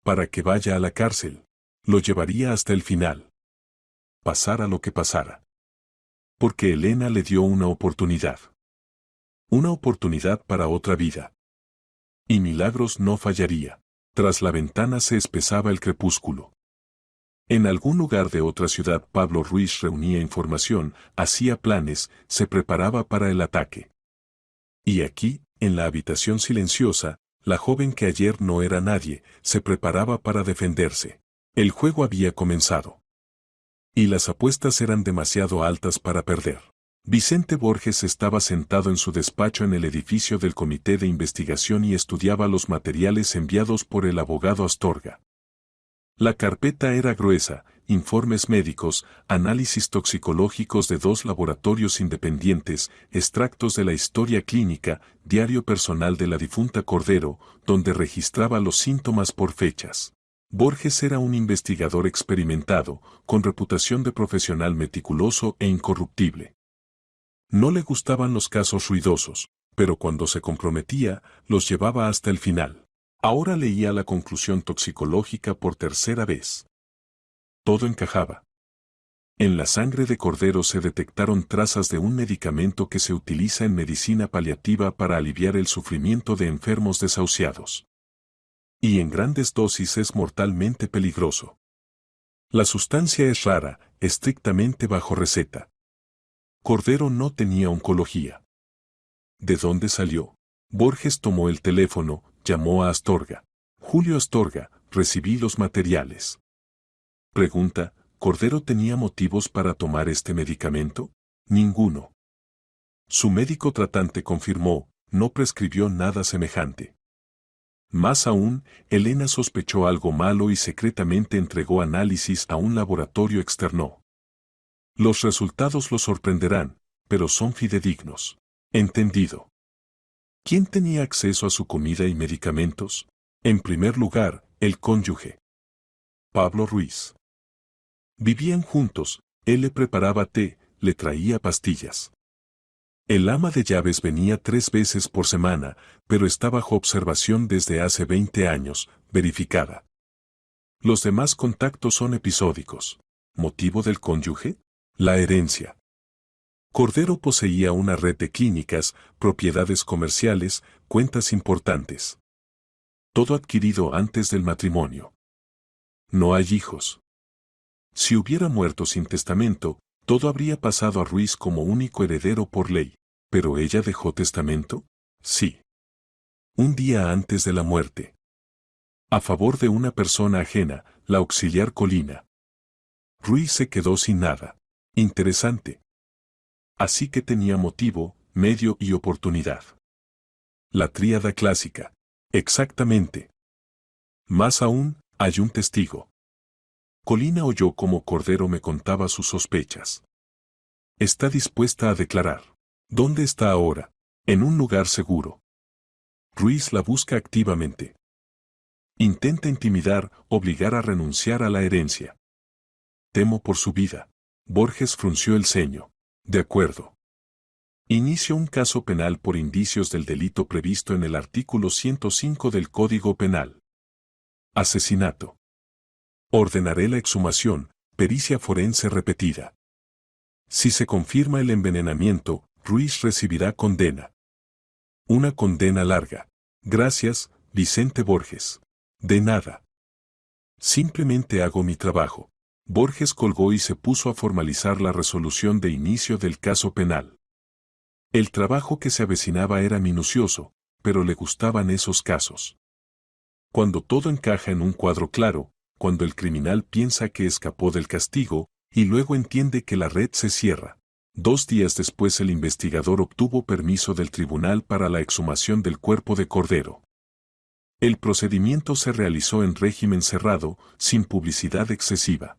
Para que vaya a la cárcel, lo llevaría hasta el final. Pasara lo que pasara. Porque Elena le dio una oportunidad. Una oportunidad para otra vida. Y Milagros no fallaría. Tras la ventana se espesaba el crepúsculo. En algún lugar de otra ciudad Pablo Ruiz reunía información, hacía planes, se preparaba para el ataque. Y aquí, en la habitación silenciosa, la joven que ayer no era nadie, se preparaba para defenderse. El juego había comenzado. Y las apuestas eran demasiado altas para perder. Vicente Borges estaba sentado en su despacho en el edificio del Comité de Investigación y estudiaba los materiales enviados por el abogado Astorga. La carpeta era gruesa, informes médicos, análisis toxicológicos de 2 laboratorios independientes, extractos de la historia clínica, diario personal de la difunta Cordero, donde registraba los síntomas por fechas. Borges era un investigador experimentado, con reputación de profesional meticuloso e incorruptible. No le gustaban los casos ruidosos, pero cuando se comprometía, los llevaba hasta el final. Ahora leía la conclusión toxicológica por tercera vez. Todo encajaba. En la sangre de Cordero se detectaron trazas de un medicamento que se utiliza en medicina paliativa para aliviar el sufrimiento de enfermos desahuciados. Y en grandes dosis es mortalmente peligroso. La sustancia es rara, estrictamente bajo receta. Cordero no tenía oncología. ¿De dónde salió? Borges tomó el teléfono, llamó a Astorga. Julio Astorga, recibí los materiales. Pregunta, ¿Cordero tenía motivos para tomar este medicamento? Ninguno. Su médico tratante confirmó, no prescribió nada semejante. Más aún, Elena sospechó algo malo y secretamente entregó análisis a un laboratorio externo. Los resultados lo sorprenderán, pero son fidedignos. Entendido. ¿Quién tenía acceso a su comida y medicamentos? En primer lugar, el cónyuge. Pablo Ruiz. Vivían juntos, él le preparaba té, le traía pastillas. El ama de llaves venía 3 veces por semana, pero está bajo observación desde hace 20 años, verificada. Los demás contactos son episódicos. ¿Motivo del cónyuge? La herencia. Cordero poseía una red de clínicas, propiedades comerciales, cuentas importantes. Todo adquirido antes del matrimonio. No hay hijos. Si hubiera muerto sin testamento, todo habría pasado a Ruiz como único heredero por ley. ¿Pero ella dejó testamento? Sí. Un día antes de la muerte. A favor de una persona ajena, la auxiliar Colina. Ruiz se quedó sin nada. Interesante. Así que tenía motivo, medio y oportunidad. La tríada clásica. Exactamente. Más aún, hay un testigo. Colina oyó cómo Cordero me contaba sus sospechas. Está dispuesta a declarar. ¿Dónde está ahora? En un lugar seguro. Ruiz la busca activamente. Intenta intimidar, obligar a renunciar a la herencia. Temo por su vida. Borges frunció el ceño. De acuerdo. Inicio un caso penal por indicios del delito previsto en el artículo 105 del Código Penal. Asesinato. Ordenaré la exhumación, pericia forense repetida. Si se confirma el envenenamiento, Ruiz recibirá condena. Una condena larga. Gracias, Vicente Borges. De nada. Simplemente hago mi trabajo. Borges colgó y se puso a formalizar la resolución de inicio del caso penal. El trabajo que se avecinaba era minucioso, pero le gustaban esos casos. Cuando todo encaja en un cuadro claro, cuando el criminal piensa que escapó del castigo, y luego entiende que la red se cierra. 2 días después el investigador obtuvo permiso del tribunal para la exhumación del cuerpo de Cordero. El procedimiento se realizó en régimen cerrado, sin publicidad excesiva.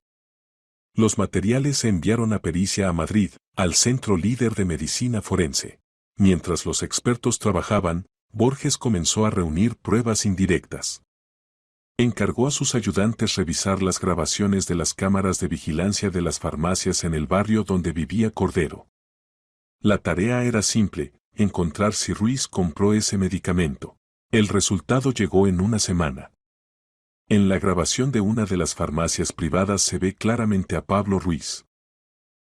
Los materiales se enviaron a pericia a Madrid, al centro líder de medicina forense. Mientras los expertos trabajaban, Borges comenzó a reunir pruebas indirectas. Encargó a sus ayudantes revisar las grabaciones de las cámaras de vigilancia de las farmacias en el barrio donde vivía Cordero. La tarea era simple, encontrar si Ruiz compró ese medicamento. El resultado llegó en una semana. En la grabación de una de las farmacias privadas se ve claramente a Pablo Ruiz.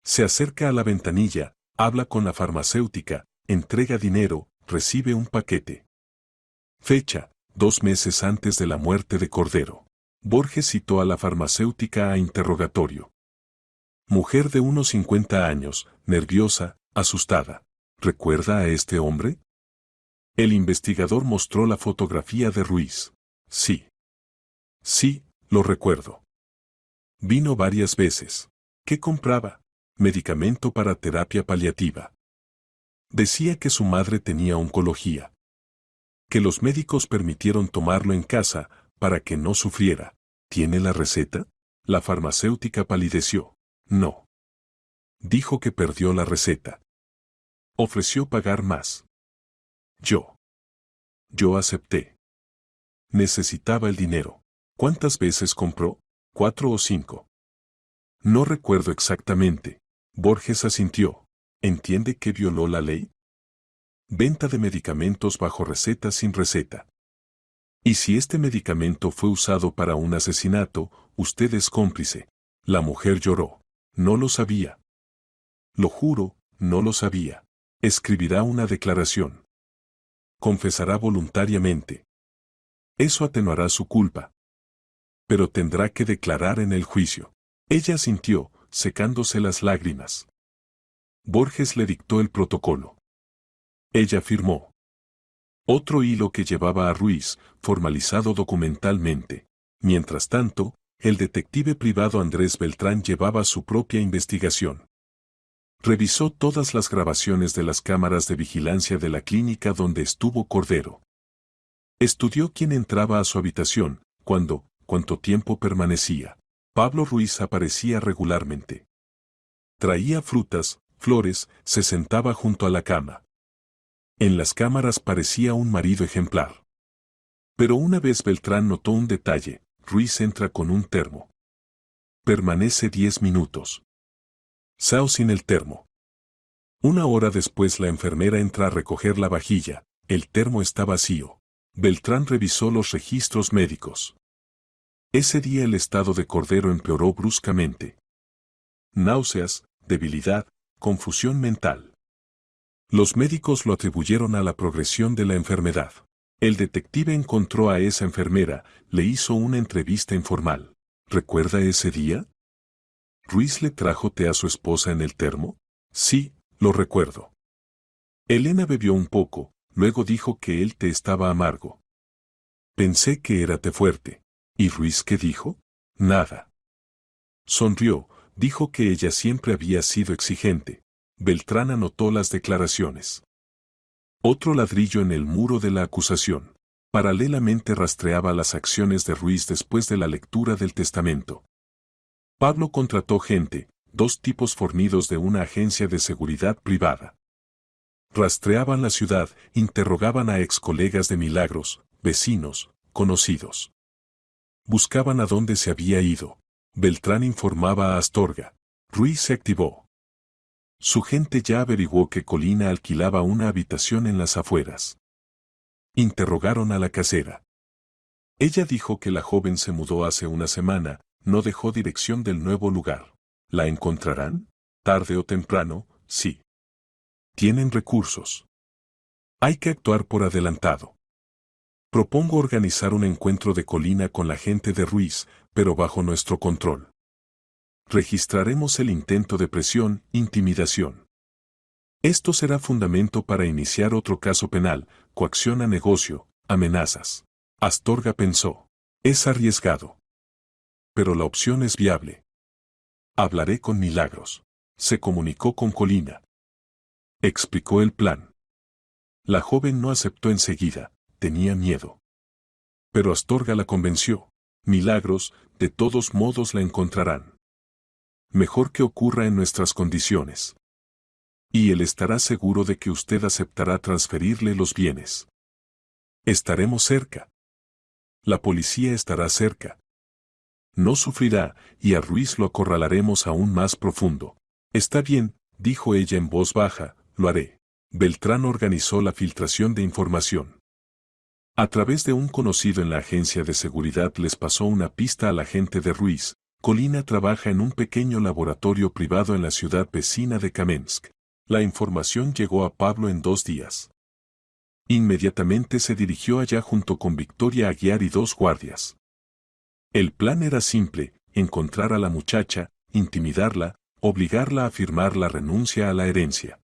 Se acerca a la ventanilla, habla con la farmacéutica, entrega dinero, recibe un paquete. Fecha: 2 meses antes de la muerte de Cordero. Borges citó a la farmacéutica a interrogatorio. Mujer de unos 50 años, nerviosa, asustada. ¿Recuerda a este hombre? El investigador mostró la fotografía de Ruiz. Sí. Sí, lo recuerdo. Vino varias veces. ¿Qué compraba? Medicamento para terapia paliativa. Decía que su madre tenía oncología. Que los médicos permitieron tomarlo en casa, para que no sufriera. ¿Tiene la receta? La farmacéutica palideció. No. Dijo que perdió la receta. Ofreció pagar más. Yo acepté. Necesitaba el dinero. ¿Cuántas veces compró? 4 o 5. No recuerdo exactamente. Borges asintió. ¿Entiende que violó la ley? Venta de medicamentos bajo receta sin receta. Y si este medicamento fue usado para un asesinato, usted es cómplice. La mujer lloró. No lo sabía. Lo juro, no lo sabía. Escribirá una declaración. Confesará voluntariamente. Eso atenuará su culpa. Pero tendrá que declarar en el juicio. Ella asintió, secándose las lágrimas. Borges le dictó el protocolo. Ella firmó. Otro hilo que llevaba a Ruiz, formalizado documentalmente. Mientras tanto, el detective privado Andrés Beltrán llevaba su propia investigación. Revisó todas las grabaciones de las cámaras de vigilancia de la clínica donde estuvo Cordero. Estudió quién entraba a su habitación, cuándo, cuánto tiempo permanecía. Pablo Ruiz aparecía regularmente. Traía frutas, flores, se sentaba junto a la cama. En las cámaras parecía un marido ejemplar. Pero una vez Beltrán notó un detalle: Ruiz entra con un termo. Permanece 10 minutos. Sao sin el termo. 1 hora después la enfermera entra a recoger la vajilla, el termo está vacío. Beltrán revisó los registros médicos. Ese día el estado de Cordero empeoró bruscamente. Náuseas, debilidad, confusión mental. Los médicos lo atribuyeron a la progresión de la enfermedad. El detective encontró a esa enfermera, le hizo una entrevista informal. ¿Recuerda ese día? ¿Ruiz le trajo té a su esposa en el termo? Sí, lo recuerdo. Elena bebió un poco, luego dijo que el té estaba amargo. Pensé que era té fuerte. ¿Y Ruiz qué dijo? Nada. Sonrió, dijo que ella siempre había sido exigente. Beltrán anotó las declaraciones. Otro ladrillo en el muro de la acusación. Paralelamente rastreaba las acciones de Ruiz después de la lectura del testamento. Pablo contrató gente, 2 tipos fornidos de una agencia de seguridad privada. Rastreaban la ciudad, interrogaban a ex colegas de Milagros, vecinos, conocidos. Buscaban a dónde se había ido. Beltrán informaba a Astorga. Ruiz se activó. Su gente ya averiguó que Colina alquilaba una habitación en las afueras. Interrogaron a la casera. Ella dijo que la joven se mudó hace una semana, no dejó dirección del nuevo lugar. ¿La encontrarán? Tarde o temprano, sí. Tienen recursos. Hay que actuar por adelantado. Propongo organizar un encuentro de Colina con la gente de Ruiz, pero bajo nuestro control. Registraremos el intento de presión, intimidación. Esto será fundamento para iniciar otro caso penal, coacción a negocio, amenazas. Astorga pensó. Es arriesgado. Pero la opción es viable. Hablaré con Milagros. Se comunicó con Colina. Explicó el plan. La joven no aceptó enseguida, tenía miedo. Pero Astorga la convenció. Milagros, de todos modos la encontrarán. Mejor que ocurra en nuestras condiciones. Y él estará seguro de que usted aceptará transferirle los bienes. Estaremos cerca. La policía estará cerca. No sufrirá, y a Ruiz lo acorralaremos aún más profundo. Está bien, dijo ella en voz baja, lo haré. Beltrán organizó la filtración de información. A través de un conocido en la agencia de seguridad les pasó una pista al agente de Ruiz. Colina trabaja en un pequeño laboratorio privado en la ciudad vecina de Kamensk. La información llegó a Pablo en 2 días. Inmediatamente se dirigió allá junto con Victoria Aguiar y 2 guardias. El plan era simple: encontrar a la muchacha, intimidarla, obligarla a firmar la renuncia a la herencia.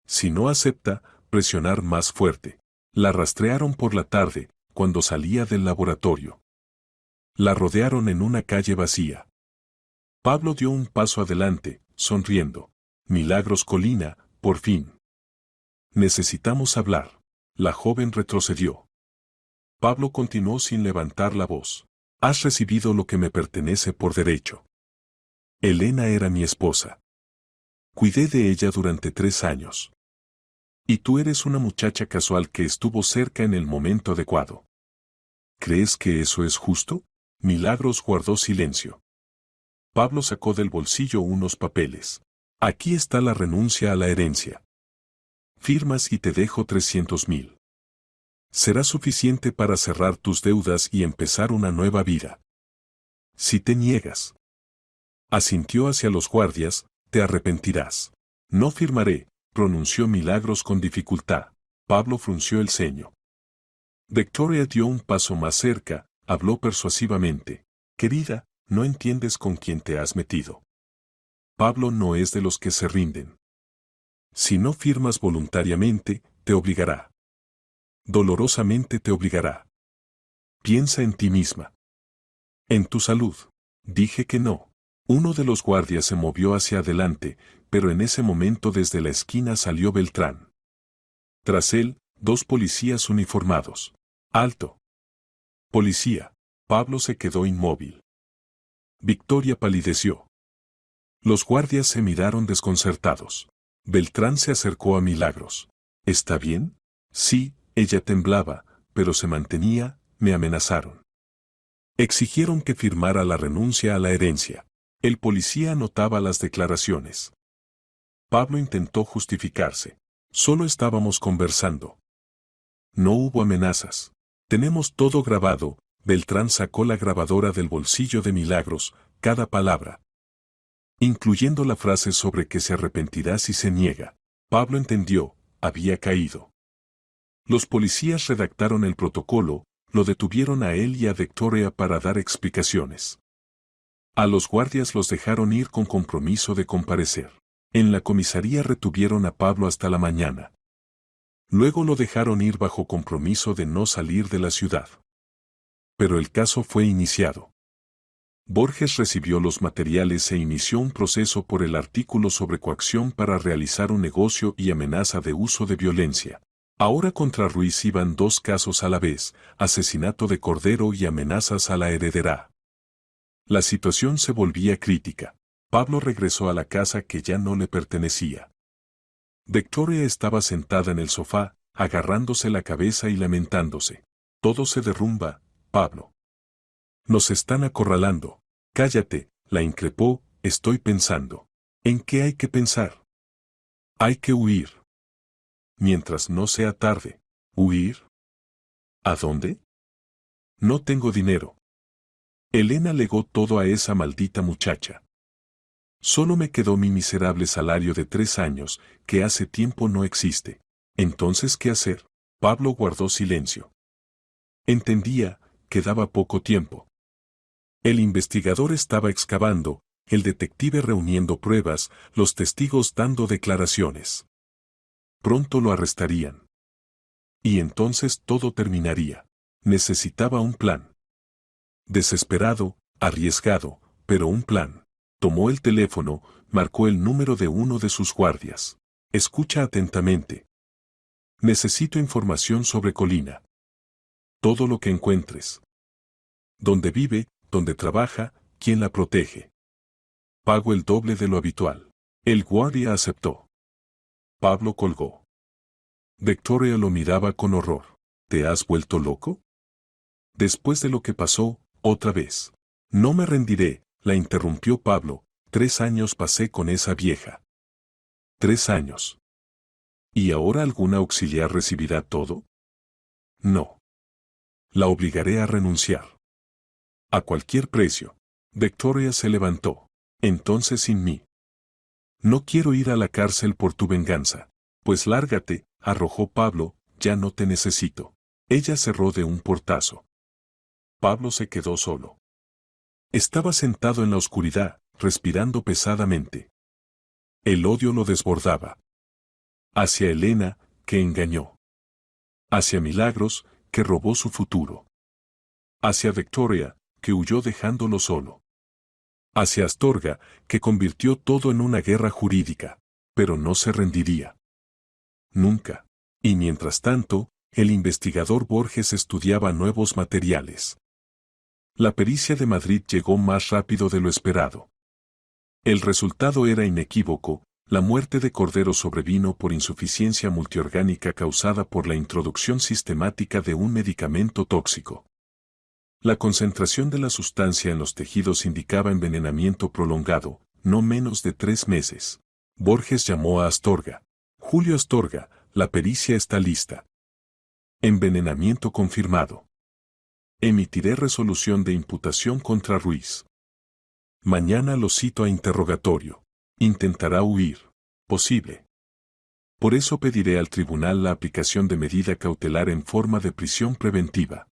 Si no acepta, presionar más fuerte. La rastrearon por la tarde, cuando salía del laboratorio. La rodearon en una calle vacía. Pablo dio un paso adelante, sonriendo. Milagros Colina, por fin. Necesitamos hablar. La joven retrocedió. Pablo continuó sin levantar la voz. Has recibido lo que me pertenece por derecho. Elena era mi esposa. Cuidé de ella durante 3 años. Y tú eres una muchacha casual que estuvo cerca en el momento adecuado. ¿Crees que eso es justo? Milagros guardó silencio. Pablo sacó del bolsillo unos papeles. Aquí está la renuncia a la herencia. Firmas y te dejo 300,000. Será suficiente para cerrar tus deudas y empezar una nueva vida. Si te niegas, asintió hacia los guardias, te arrepentirás. No firmaré, pronunció Milagros con dificultad. Pablo frunció el ceño. Victoria dio un paso más cerca, habló persuasivamente. Querida, no entiendes con quién te has metido. Pablo no es de los que se rinden. Si no firmas voluntariamente, te obligará. Dolorosamente te obligará. Piensa en ti misma. En tu salud. Dije que no. Uno de los guardias se movió hacia adelante, pero en ese momento desde la esquina salió Beltrán. Tras él, 2 policías uniformados. ¡Alto! Policía. Pablo se quedó inmóvil. Victoria palideció. Los guardias se miraron desconcertados. Beltrán se acercó a Milagros. ¿Está bien? Sí, ella temblaba, pero se mantenía. Me amenazaron. Exigieron que firmara la renuncia a la herencia. El policía anotaba las declaraciones. Pablo intentó justificarse. Solo estábamos conversando. No hubo amenazas. Tenemos todo grabado. Beltrán sacó la grabadora del bolsillo de Milagros, cada palabra, incluyendo la frase sobre que se arrepentirá si se niega. Pablo entendió, había caído. Los policías redactaron el protocolo, lo detuvieron a él y a Victoria para dar explicaciones. A los guardias los dejaron ir con compromiso de comparecer. En la comisaría retuvieron a Pablo hasta la mañana. Luego lo dejaron ir bajo compromiso de no salir de la ciudad. Pero el caso fue iniciado. Borges recibió los materiales e inició un proceso por el artículo sobre coacción para realizar un negocio y amenaza de uso de violencia. Ahora contra Ruiz iban 2 casos a la vez: asesinato de Cordero y amenazas a la heredera. La situación se volvía crítica. Pablo regresó a la casa que ya no le pertenecía. Victoria estaba sentada en el sofá, agarrándose la cabeza y lamentándose. Todo se derrumba, Pablo. Nos están acorralando. Cállate, la increpó. Estoy pensando. ¿En qué hay que pensar? Hay que huir. Mientras no sea tarde. ¿Huir? ¿A dónde? No tengo dinero. Elena legó todo a esa maldita muchacha. Solo me quedó mi miserable salario de 3 años, que hace tiempo no existe. Entonces, ¿qué hacer? Pablo guardó silencio. Entendía, quedaba poco tiempo. El investigador estaba excavando, el detective reuniendo pruebas, los testigos dando declaraciones. Pronto lo arrestarían. Y entonces todo terminaría. Necesitaba un plan. Desesperado, arriesgado, pero un plan. Tomó el teléfono, marcó el número de uno de sus guardias. Escucha atentamente. Necesito información sobre Colina. Todo lo que encuentres. Donde vive, donde trabaja, quién la protege. Pago el doble de lo habitual. El guardia aceptó. Pablo colgó. Victoria lo miraba con horror. ¿Te has vuelto loco? Después de lo que pasó, otra vez. No me rendiré, la interrumpió Pablo. 3 años pasé con esa vieja. 3 años. ¿Y ahora algún auxiliar recibirá todo? No. La obligaré a renunciar. A cualquier precio. Victoria se levantó. Entonces sin mí. No quiero ir a la cárcel por tu venganza. Pues lárgate, arrojó Pablo, ya no te necesito. Ella cerró de un portazo. Pablo se quedó solo. Estaba sentado en la oscuridad, respirando pesadamente. El odio lo desbordaba. Hacia Elena, que engañó. Hacia Milagros, que robó su futuro. Hacia Victoria, que huyó dejándolo solo. Hacia Astorga, que convirtió todo en una guerra jurídica, pero no se rendiría. Nunca. Y mientras tanto, el investigador Borges estudiaba nuevos materiales. La pericia de Madrid llegó más rápido de lo esperado. El resultado era inequívoco, la muerte de Cordero sobrevino por insuficiencia multiorgánica causada por la introducción sistemática de un medicamento tóxico. La concentración de la sustancia en los tejidos indicaba envenenamiento prolongado, no menos de 3 meses. Borges llamó a Astorga. Julio Astorga, la pericia está lista. Envenenamiento confirmado. Emitiré resolución de imputación contra Ruiz. Mañana lo cito a interrogatorio. Intentará huir. Posible. Por eso pediré al tribunal la aplicación de medida cautelar en forma de prisión preventiva.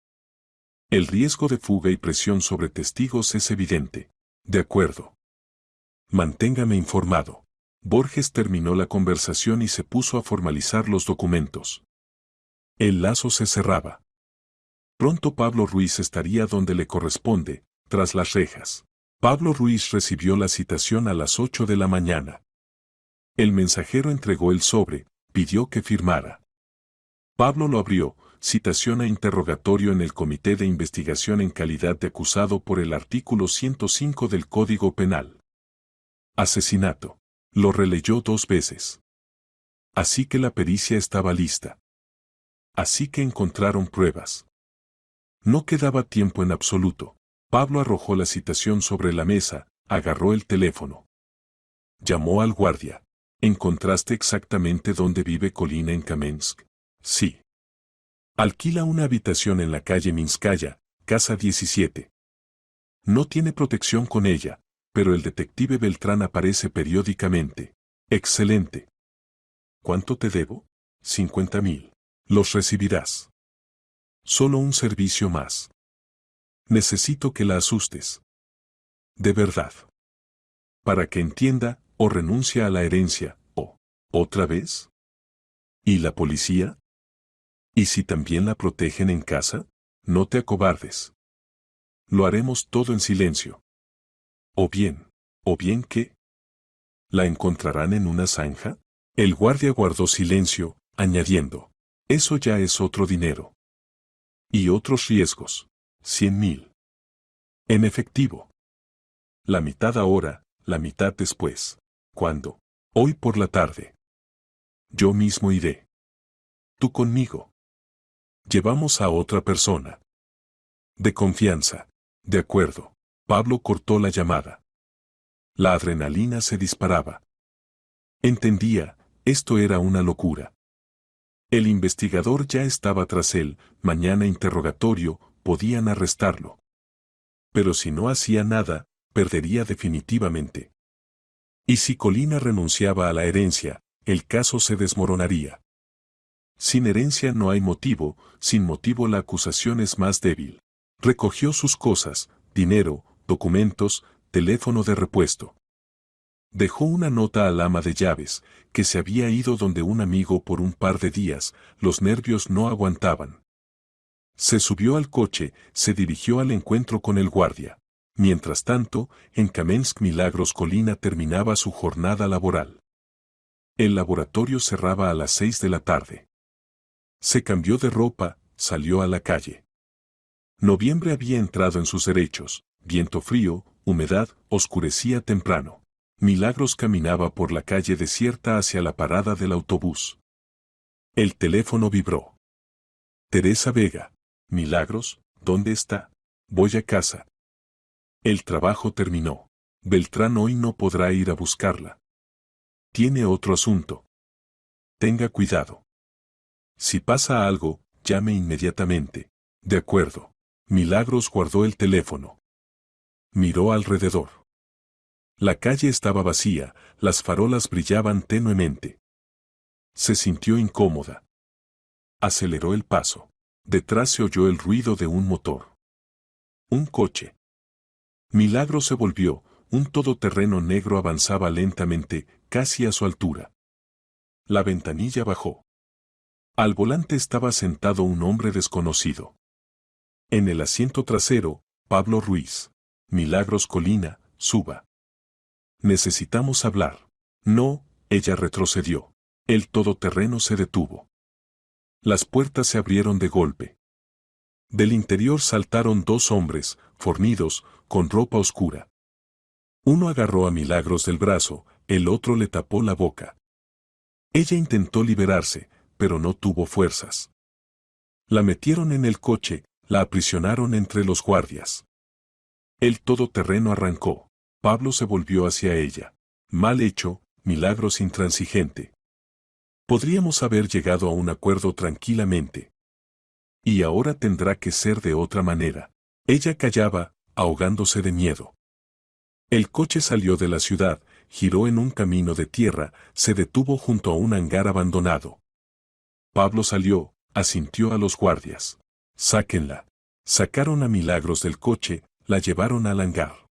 El riesgo de fuga y presión sobre testigos es evidente. De acuerdo. Manténgame informado. Borges terminó la conversación y se puso a formalizar los documentos. El lazo se cerraba. Pronto Pablo Ruiz estaría donde le corresponde, tras las rejas. Pablo Ruiz recibió la citación a las 8 de la mañana. El mensajero entregó el sobre, pidió que firmara. Pablo lo abrió, citación a interrogatorio en el Comité de Investigación en calidad de acusado por el artículo 105 del Código Penal. Asesinato. Lo releyó 2 veces. Así que la pericia estaba lista. Así que encontraron pruebas. No quedaba tiempo en absoluto. Pablo arrojó la citación sobre la mesa, agarró el teléfono. Llamó al guardia. ¿Encontraste exactamente dónde vive Colina en Kamensk? Sí. Alquila una habitación en la calle Minskaya, casa 17. No tiene protección con ella, pero el detective Beltrán aparece periódicamente. Excelente. ¿Cuánto te debo? 50.000. Los recibirás. Solo un servicio más. Necesito que la asustes. De verdad. Para que entienda, o renuncia a la herencia, o, ¿otra vez? ¿Y la policía? ¿Y si también la protegen en casa? No te acobardes. Lo haremos todo en silencio. ¿O bien qué? ¿La encontrarán en una zanja? El guardia guardó silencio, añadiendo, eso ya es otro dinero. Y otros riesgos. 100.000. En efectivo. La mitad ahora, la mitad después. ¿Cuándo? Hoy por la tarde. Yo mismo iré. Tú conmigo. Llevamos a otra persona. De confianza. De acuerdo. Pablo cortó la llamada. La adrenalina se disparaba. Entendía, esto era una locura. El investigador ya estaba tras él, mañana interrogatorio, podían arrestarlo. Pero si no hacía nada, perdería definitivamente. Y si Colina renunciaba a la herencia, el caso se desmoronaría. Sin herencia no hay motivo, sin motivo la acusación es más débil. Recogió sus cosas, dinero, documentos, teléfono de repuesto. Dejó una nota al ama de llaves, que se había ido donde un amigo por un par de días, los nervios no aguantaban. Se subió al coche, se dirigió al encuentro con el guardia. Mientras tanto, en Kamensk Milagros Colina terminaba su jornada laboral. El laboratorio cerraba a las 6 de la tarde. Se cambió de ropa, salió a la calle. Noviembre había entrado en sus derechos, viento frío, humedad, oscurecía temprano. Milagros caminaba por la calle desierta hacia la parada del autobús. El teléfono vibró. Teresa Vega. Milagros, ¿dónde está? Voy a casa. El trabajo terminó. Beltrán hoy no podrá ir a buscarla. Tiene otro asunto. Tenga cuidado. Si pasa algo, llame inmediatamente. De acuerdo. Milagros guardó el teléfono. Miró alrededor. La calle estaba vacía, las farolas brillaban tenuemente. Se sintió incómoda. Aceleró el paso. Detrás se oyó el ruido de un motor. Un coche. Milagros se volvió, un todoterreno negro avanzaba lentamente, casi a su altura. La ventanilla bajó. Al volante estaba sentado un hombre desconocido. En el asiento trasero, Pablo Ruiz. Milagros Colina, suba. Necesitamos hablar. No, ella retrocedió. El todoterreno se detuvo. Las puertas se abrieron de golpe. Del interior saltaron dos hombres, fornidos, con ropa oscura. Uno agarró a Milagros del brazo, el otro le tapó la boca. Ella intentó liberarse, pero no tuvo fuerzas. La metieron en el coche, la aprisionaron entre los guardias. El todoterreno arrancó. Pablo se volvió hacia ella. Mal hecho, Milagros intransigente. Podríamos haber llegado a un acuerdo tranquilamente. Y ahora tendrá que ser de otra manera. Ella callaba, ahogándose de miedo. El coche salió de la ciudad, giró en un camino de tierra, se detuvo junto a un hangar abandonado. Pablo salió, asintió a los guardias. Sáquenla. Sacaron a Milagros del coche, la llevaron al hangar.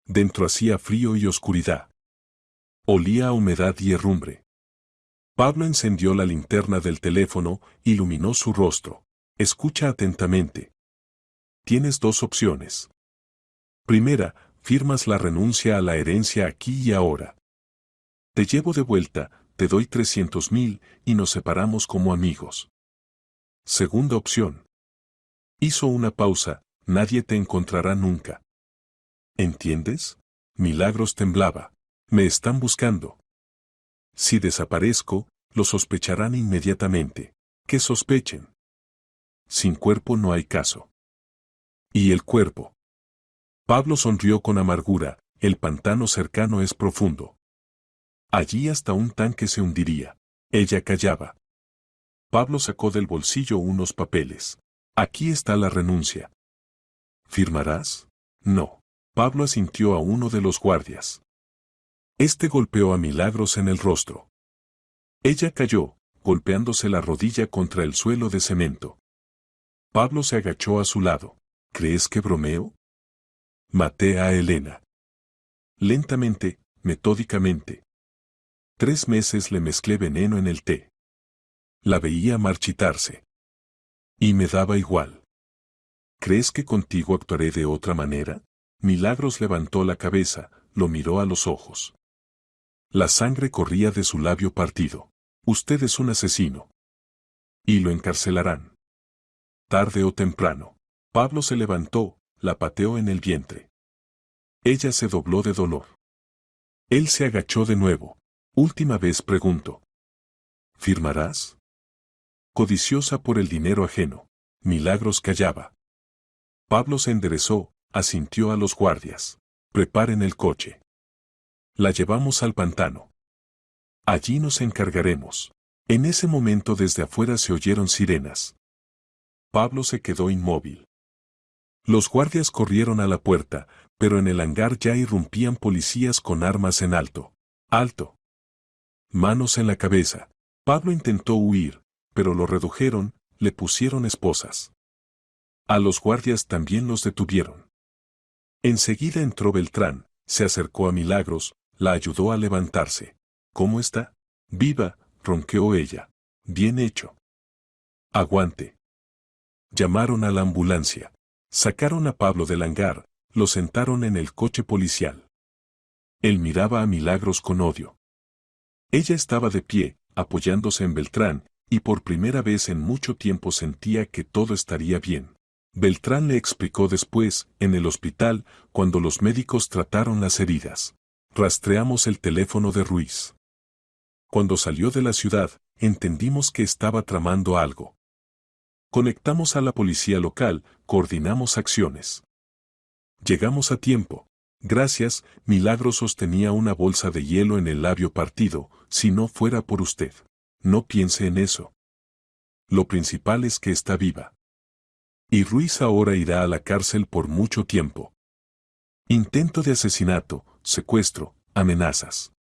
Dentro hacía frío y oscuridad. Olía a humedad y herrumbre. Pablo encendió la linterna del teléfono, iluminó su rostro. Escucha atentamente. Tienes dos opciones. Primera, firmas la renuncia a la herencia aquí y ahora. Te llevo de vuelta, te doy 300.000 y nos separamos como amigos. Segunda opción. Hizo una pausa, nadie te encontrará nunca. ¿Entiendes? Milagros temblaba. Me están buscando. Si desaparezco, lo sospecharán inmediatamente. ¿Qué sospechen? Sin cuerpo no hay caso. ¿Y el cuerpo? Pablo sonrió con amargura, el pantano cercano es profundo. Allí hasta un tanque se hundiría. Ella callaba. Pablo sacó del bolsillo unos papeles. Aquí está la renuncia. ¿Firmarás? No. Pablo asintió a uno de los guardias. Este golpeó a Milagros en el rostro. Ella cayó, golpeándose la rodilla contra el suelo de cemento. Pablo se agachó a su lado. ¿Crees que bromeo? Maté a Elena. Lentamente, metódicamente. 3 meses le mezclé veneno en el té. La veía marchitarse. Y me daba igual. ¿Crees que contigo actuaré de otra manera? Milagros levantó la cabeza, lo miró a los ojos. La sangre corría de su labio partido. Usted es un asesino. Y lo encarcelarán. Tarde o temprano. Pablo se levantó, la pateó en el vientre. Ella se dobló de dolor. Él se agachó de nuevo. Última vez preguntó. ¿Firmarás? Codiciosa por el dinero ajeno. Milagros callaba. Pablo se enderezó, asintió a los guardias. Preparen el coche. La llevamos al pantano. Allí nos encargaremos. En ese momento desde afuera se oyeron sirenas. Pablo se quedó inmóvil. Los guardias corrieron a la puerta, pero en el hangar ya irrumpían policías con armas en alto. ¡Alto! Manos en la cabeza. Pablo intentó huir, pero lo redujeron, le pusieron esposas. A los guardias también los detuvieron. Enseguida entró Beltrán, se acercó a Milagros, la ayudó a levantarse. ¿Cómo está? Viva, ronqueó ella. Bien hecho. Aguante. Llamaron a la ambulancia. Sacaron a Pablo del hangar, lo sentaron en el coche policial. Él miraba a Milagros con odio. Ella estaba de pie, apoyándose en Beltrán, y por primera vez en mucho tiempo sentía que todo estaría bien. Beltrán le explicó después, en el hospital, cuando los médicos trataron las heridas. Rastreamos el teléfono de Ruiz. Cuando salió de la ciudad, entendimos que estaba tramando algo. Conectamos a la policía local, coordinamos acciones. Llegamos a tiempo. Gracias, Milagros sostenía una bolsa de hielo en el labio partido. Si no fuera por usted. No piense en eso. Lo principal es que está viva. Y Ruiz ahora irá a la cárcel por mucho tiempo. Intento de asesinato, secuestro, amenazas.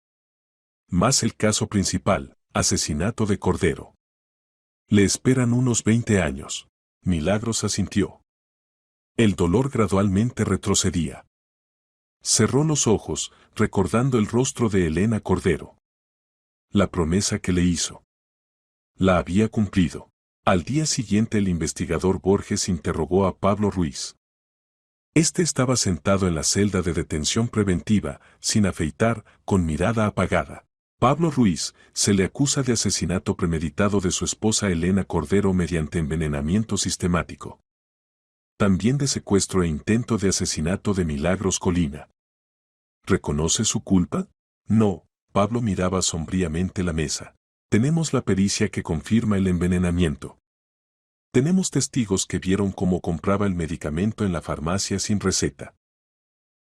Más el caso principal, asesinato de Cordero. Le esperan unos 20 años. Milagros asintió. El dolor gradualmente retrocedía. Cerró los ojos, recordando el rostro de Elena Cordero. La promesa que le hizo. La había cumplido. Al día siguiente el investigador Borges interrogó a Pablo Ruiz. Este estaba sentado en la celda de detención preventiva, sin afeitar, con mirada apagada. Pablo Ruiz se le acusa de asesinato premeditado de su esposa Elena Cordero mediante envenenamiento sistemático. También de secuestro e intento de asesinato de Milagros Colina. ¿Reconoce su culpa? No, Pablo miraba sombríamente la mesa. Tenemos la pericia que confirma el envenenamiento. Tenemos testigos que vieron cómo compraba el medicamento en la farmacia sin receta.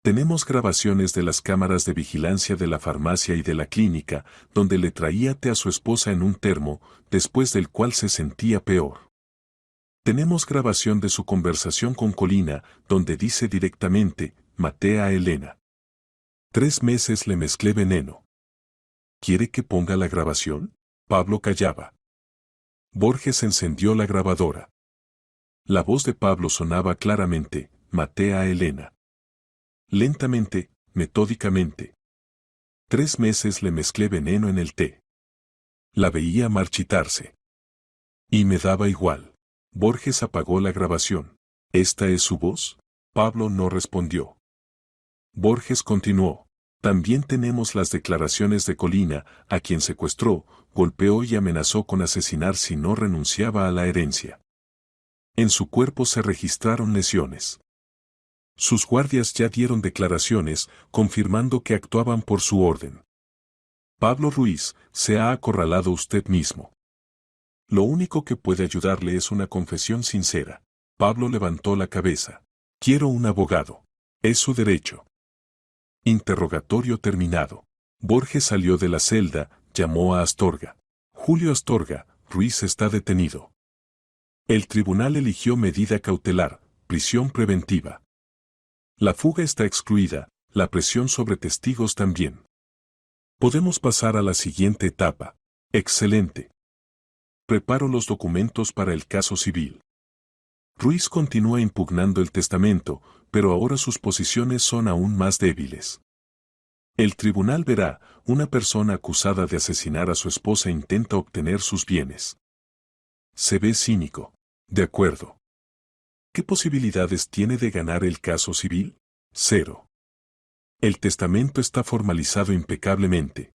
Tenemos grabaciones de las cámaras de vigilancia de la farmacia y de la clínica, donde le traía té a su esposa en un termo, después del cual se sentía peor. Tenemos grabación de su conversación con Colina, donde dice directamente, maté a Elena. 3 meses le mezclé veneno. ¿Quiere que ponga la grabación? Pablo callaba. Borges encendió la grabadora. La voz de Pablo sonaba claramente, maté a Elena. Lentamente, metódicamente. 3 meses le mezclé veneno en el té. La veía marchitarse. Y me daba igual. Borges apagó la grabación. ¿Esta es su voz? Pablo no respondió. Borges continuó. También tenemos las declaraciones de Colina, a quien secuestró, golpeó y amenazó con asesinar si no renunciaba a la herencia. En su cuerpo se registraron lesiones. Sus guardias ya dieron declaraciones, confirmando que actuaban por su orden. Pablo Ruiz, se ha acorralado usted mismo. Lo único que puede ayudarle es una confesión sincera. Pablo levantó la cabeza. Quiero un abogado. Es su derecho. Interrogatorio terminado. Borges salió de la celda, llamó a Astorga. Julio Astorga, Ruiz está detenido. El tribunal eligió medida cautelar, prisión preventiva. La fuga está excluida, la presión sobre testigos también. Podemos pasar a la siguiente etapa. Excelente. Preparo los documentos para el caso civil. Ruiz continúa impugnando el testamento, pero ahora sus posiciones son aún más débiles. El tribunal verá, una persona acusada de asesinar a su esposa intenta obtener sus bienes. Se ve cínico. De acuerdo. ¿Qué posibilidades tiene de ganar el caso civil? 0. El testamento está formalizado impecablemente.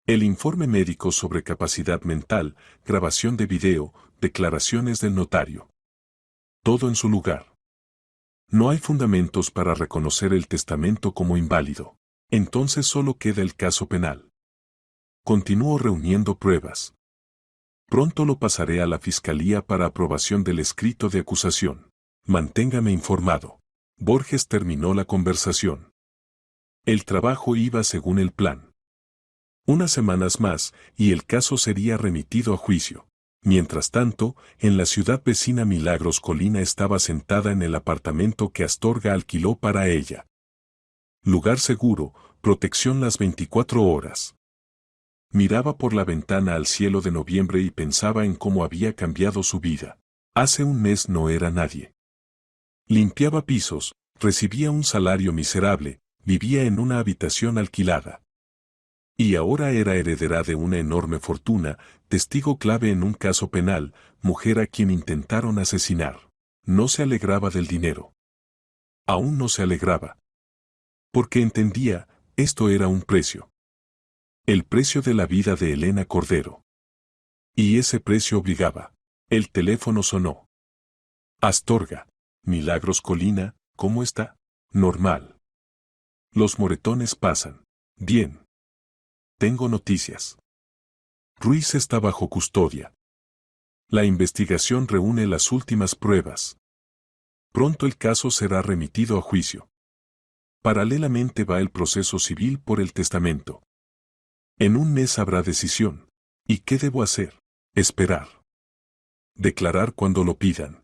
El informe médico sobre capacidad mental, grabación de video, declaraciones del notario. Todo en su lugar. No hay fundamentos para reconocer el testamento como inválido. Entonces solo queda el caso penal. Continúo reuniendo pruebas. Pronto lo pasaré a la fiscalía para aprobación del escrito de acusación. Manténgame informado. Borges terminó la conversación. El trabajo iba según el plan. Unas semanas más, y el caso sería remitido a juicio. Mientras tanto, en la ciudad vecina Milagros Colina estaba sentada en el apartamento que Astorga alquiló para ella. Lugar seguro, protección las 24 horas. Miraba por la ventana al cielo de noviembre y pensaba en cómo había cambiado su vida. Hace un mes no era nadie. Limpiaba pisos, recibía un salario miserable, vivía en una habitación alquilada. Y ahora era heredera de una enorme fortuna, testigo clave en un caso penal, mujer a quien intentaron asesinar. No se alegraba del dinero. Aún no se alegraba. Porque entendía, esto era un precio. El precio de la vida de Elena Cordero. Y ese precio obligaba. El teléfono sonó. Astorga. Milagros Colina, ¿cómo está? Normal. Los moretones pasan. Bien. Tengo noticias. Ruiz está bajo custodia. La investigación reúne las últimas pruebas. Pronto el caso será remitido a juicio. Paralelamente va el proceso civil por el testamento. En un mes habrá decisión. ¿Y qué debo hacer? Esperar. Declarar cuando lo pidan.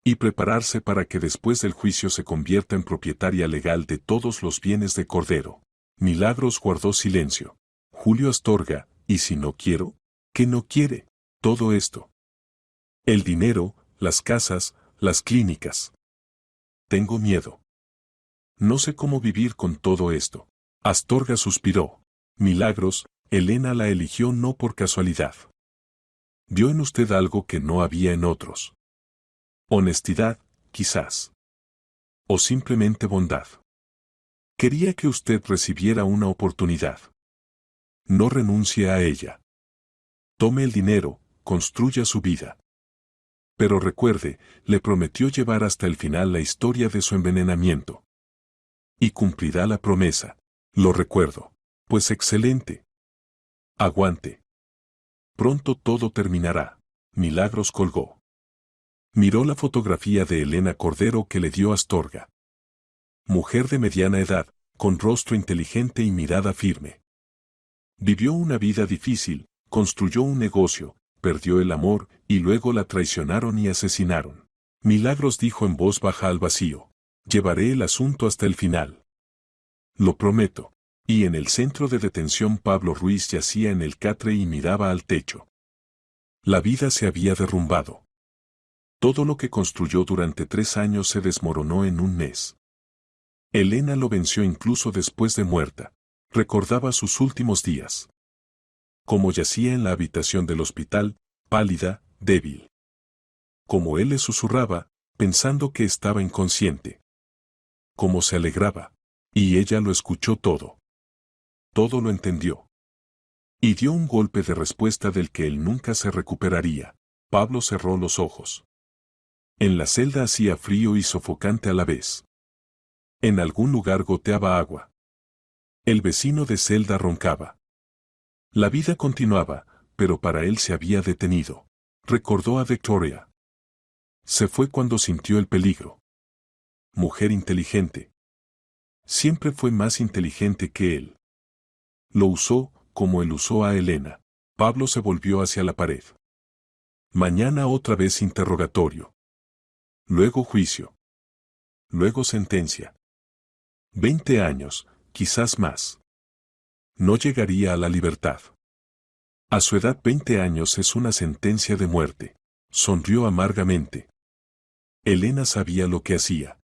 Y prepararse para que después del juicio se convierta en propietaria legal de todos los bienes de Cordero. Milagros guardó silencio. Julio Astorga, ¿y si no quiero? ¿Qué no quiere? Todo esto. El dinero, las casas, las clínicas. Tengo miedo. No sé cómo vivir con todo esto. Astorga suspiró. Milagros, Elena la eligió no por casualidad. Vio en usted algo que no había en otros. Honestidad, quizás. O simplemente bondad. Quería que usted recibiera una oportunidad. No renuncie a ella. Tome el dinero, construya su vida. Pero recuerde, le prometió llevar hasta el final la historia de su envenenamiento. Y cumplirá la promesa. Lo recuerdo. Pues excelente. Aguante. Pronto todo terminará. Milagros colgó. Miró la fotografía de Elena Cordero que le dio Astorga. Mujer de mediana edad, con rostro inteligente y mirada firme. Vivió una vida difícil, construyó un negocio, perdió el amor, y luego la traicionaron y asesinaron. Milagros dijo en voz baja al vacío. Llevaré el asunto hasta el final. Lo prometo. Y en el centro de detención Pablo Ruiz yacía en el catre y miraba al techo. La vida se había derrumbado. Todo lo que construyó durante 3 años se desmoronó en un mes. Elena lo venció incluso después de muerta. Recordaba sus últimos días. Como yacía en la habitación del hospital, pálida, débil. Como él le susurraba, pensando que estaba inconsciente. Como se alegraba. Y ella lo escuchó todo. Todo lo entendió. Y dio un golpe de respuesta del que él nunca se recuperaría. Pablo cerró los ojos. En la celda hacía frío y sofocante a la vez. En algún lugar goteaba agua. El vecino de celda roncaba. La vida continuaba, pero para él se había detenido. Recordó a Victoria. Se fue cuando sintió el peligro. Mujer inteligente. Siempre fue más inteligente que él. Lo usó, como él usó a Elena. Pablo se volvió hacia la pared. Mañana otra vez interrogatorio. Luego juicio. Luego sentencia. 20 años, quizás más. No llegaría a la libertad. A su edad 20 años es una sentencia de muerte. Sonrió amargamente. Elena sabía lo que hacía.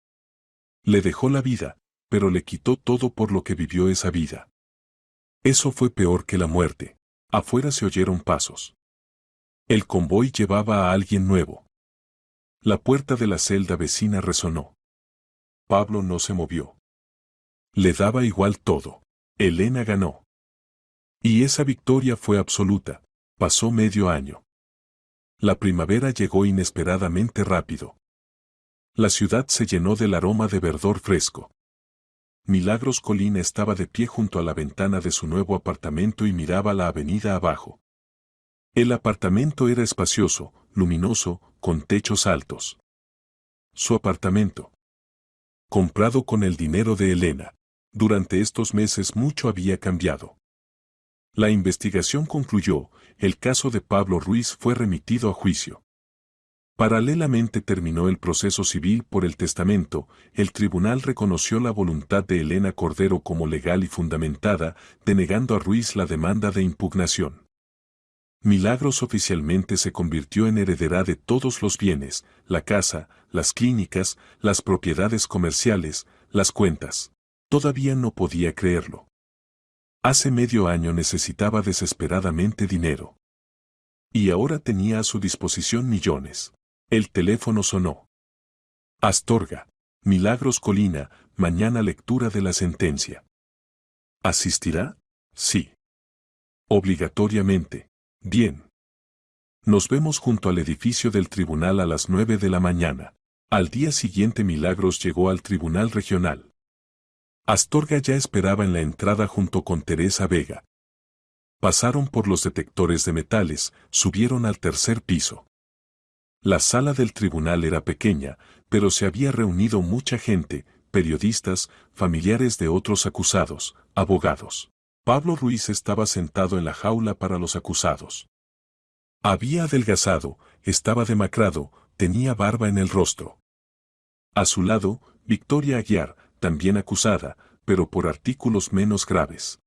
Le dejó la vida, pero le quitó todo por lo que vivió esa vida. Eso fue peor que la muerte. Afuera se oyeron pasos. El convoy llevaba a alguien nuevo. La puerta de la celda vecina resonó. Pablo no se movió. Le daba igual todo. Elena ganó. Y esa victoria fue absoluta. Pasó medio año. La primavera llegó inesperadamente rápido. La ciudad se llenó del aroma de verdor fresco. Milagros Colina estaba de pie junto a la ventana de su nuevo apartamento y miraba la avenida abajo. El apartamento era espacioso, luminoso, con techos altos. Su apartamento. Comprado con el dinero de Elena. Durante estos meses mucho había cambiado. La investigación concluyó, el caso de Pablo Ruiz fue remitido a juicio. Paralelamente terminó el proceso civil por el testamento, el tribunal reconoció la voluntad de Elena Cordero como legal y fundamentada, denegando a Ruiz la demanda de impugnación. Milagros oficialmente se convirtió en heredera de todos los bienes, la casa, las clínicas, las propiedades comerciales, las cuentas. Todavía no podía creerlo. Hace medio año necesitaba desesperadamente dinero. Y ahora tenía a su disposición millones. El teléfono sonó. Astorga. Milagros Colina, mañana lectura de la sentencia. ¿Asistirá? Sí. Obligatoriamente. Bien. Nos vemos junto al edificio del tribunal a las 9 de la mañana. Al día siguiente Milagros llegó al tribunal regional. Astorga ya esperaba en la entrada junto con Teresa Vega. Pasaron por los detectores de metales, subieron al tercer piso. La sala del tribunal era pequeña, pero se había reunido mucha gente, periodistas, familiares de otros acusados, abogados. Pablo Ruiz estaba sentado en la jaula para los acusados. Había adelgazado, estaba demacrado, tenía barba en el rostro. A su lado, Victoria Aguiar, también acusada, pero por artículos menos graves.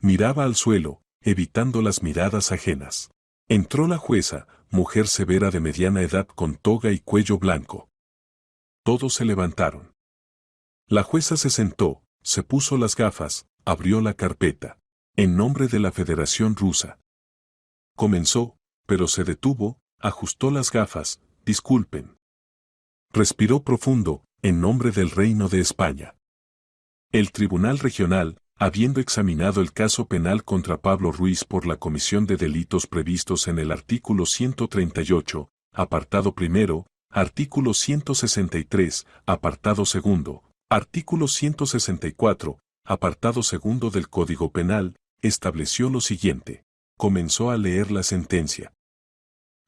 Miraba al suelo, evitando las miradas ajenas. Entró la jueza, mujer severa de mediana edad con toga y cuello blanco. Todos se levantaron. La jueza se sentó, se puso las gafas, abrió la carpeta. En nombre de la Federación Rusa. Comenzó, pero se detuvo, ajustó las gafas, disculpen. Respiró profundo, en nombre del Reino de España. El Tribunal Regional, habiendo examinado el caso penal contra Pablo Ruiz por la comisión de delitos previstos en el artículo 138, apartado primero, artículo 163, apartado segundo, artículo 164, apartado segundo del Código Penal, estableció lo siguiente. Comenzó a leer la sentencia.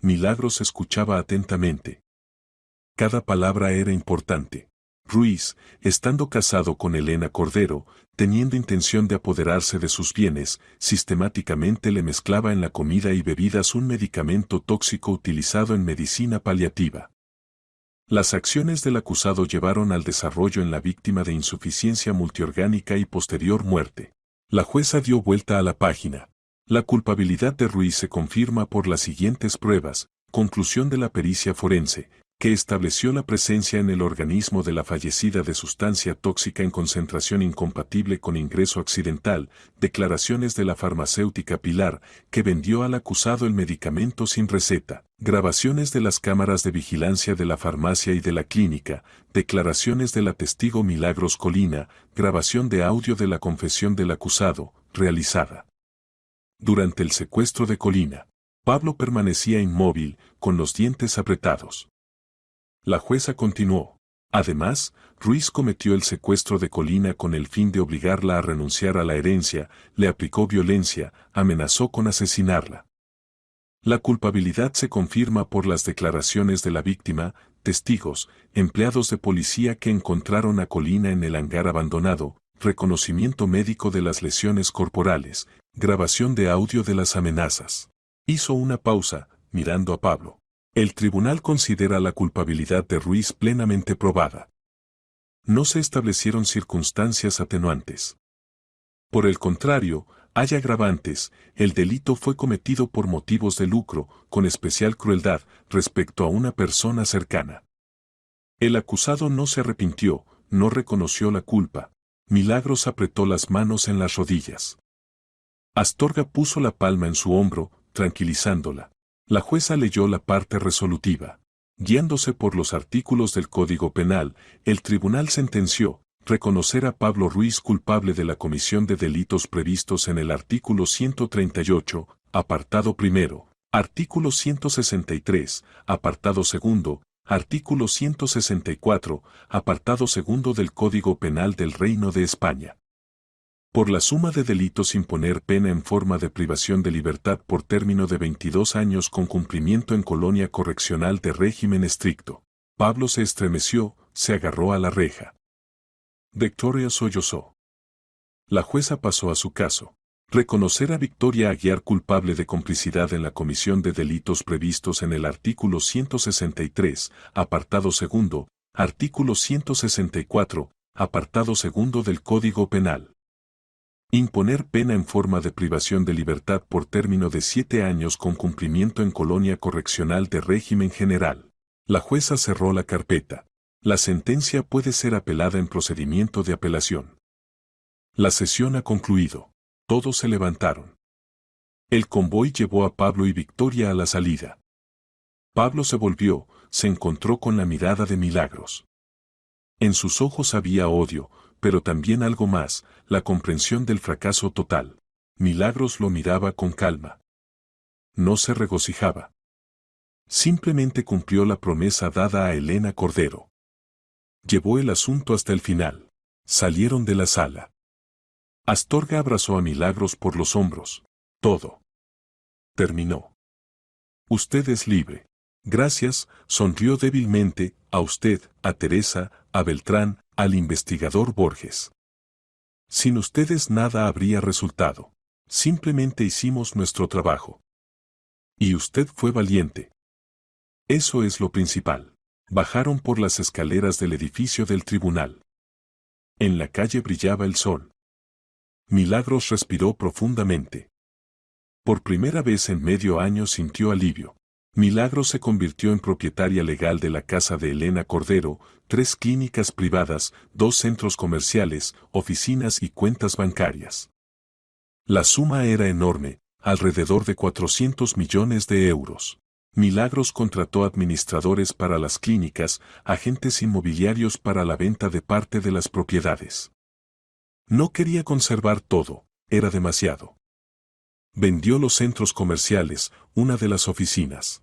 Milagros escuchaba atentamente. Cada palabra era importante. Ruiz, estando casado con Elena Cordero, teniendo intención de apoderarse de sus bienes, sistemáticamente le mezclaba en la comida y bebidas un medicamento tóxico utilizado en medicina paliativa. Las acciones del acusado llevaron al desarrollo en la víctima de insuficiencia multiorgánica y posterior muerte. La jueza dio vuelta a la página. La culpabilidad de Ruiz se confirma por las siguientes pruebas. Conclusión de la pericia forense, que estableció la presencia en el organismo de la fallecida de sustancia tóxica en concentración incompatible con ingreso accidental, declaraciones de la farmacéutica Pilar, que vendió al acusado el medicamento sin receta, grabaciones de las cámaras de vigilancia de la farmacia y de la clínica, declaraciones de la testigo Milagros Colina, grabación de audio de la confesión del acusado, realizada durante el secuestro de Colina. Pablo permanecía inmóvil, con los dientes apretados. La jueza continuó. Además, Ruiz cometió el secuestro de Colina con el fin de obligarla a renunciar a la herencia, le aplicó violencia, amenazó con asesinarla. La culpabilidad se confirma por las declaraciones de la víctima, testigos, empleados de policía que encontraron a Colina en el hangar abandonado, reconocimiento médico de las lesiones corporales, grabación de audio de las amenazas. Hizo una pausa, mirando a Pablo. El tribunal considera la culpabilidad de Ruiz plenamente probada. No se establecieron circunstancias atenuantes. Por el contrario, hay agravantes, el delito fue cometido por motivos de lucro, con especial crueldad, respecto a una persona cercana. El acusado no se arrepintió, no reconoció la culpa. Milagros apretó las manos en las rodillas. Astorga puso la palma en su hombro, tranquilizándola. La jueza leyó la parte resolutiva. Guiándose por los artículos del Código Penal, el tribunal sentenció reconocer a Pablo Ruiz culpable de la comisión de delitos previstos en el artículo 138, apartado primero, artículo 163, apartado segundo, artículo 164, apartado segundo del Código Penal del Reino de España. Por la suma de delitos imponer pena en forma de privación de libertad por término de 22 años con cumplimiento en colonia correccional de régimen estricto. Pablo se estremeció, se agarró a la reja. Victoria sollozó. La jueza pasó a su caso. Reconocer a Victoria Aguiar culpable de complicidad en la comisión de delitos previstos en el artículo 163, apartado segundo, artículo 164, apartado segundo del Código Penal. Imponer pena en forma de privación de libertad por término de 7 años con cumplimiento en colonia correccional de régimen general. La jueza cerró la carpeta. La sentencia puede ser apelada en procedimiento de apelación. La sesión ha concluido. Todos se levantaron. El convoy llevó a Pablo y Victoria a la salida. Pablo se volvió, se encontró con la mirada de Milagros. En sus ojos había odio, pero también algo más, la comprensión del fracaso total. Milagros lo miraba con calma. No se regocijaba. Simplemente cumplió la promesa dada a Elena Cordero. Llevó el asunto hasta el final. Salieron de la sala. Astorga abrazó a Milagros por los hombros. Todo terminó. Usted es libre. Gracias, sonrió débilmente, a usted, a Teresa, a Beltrán, al investigador Borges. Sin ustedes nada habría resultado. Simplemente hicimos nuestro trabajo. Y usted fue valiente. Eso es lo principal. Bajaron por las escaleras del edificio del tribunal. En la calle brillaba el sol. Milagros respiró profundamente. Por primera vez en medio año sintió alivio. Milagros se convirtió en propietaria legal de la casa de Elena Cordero, 3 clínicas privadas, 2 centros comerciales, oficinas y cuentas bancarias. La suma era enorme, alrededor de 400 millones de euros. Milagros contrató administradores para las clínicas, agentes inmobiliarios para la venta de parte de las propiedades. No quería conservar todo, era demasiado. Vendió los centros comerciales, una de las oficinas.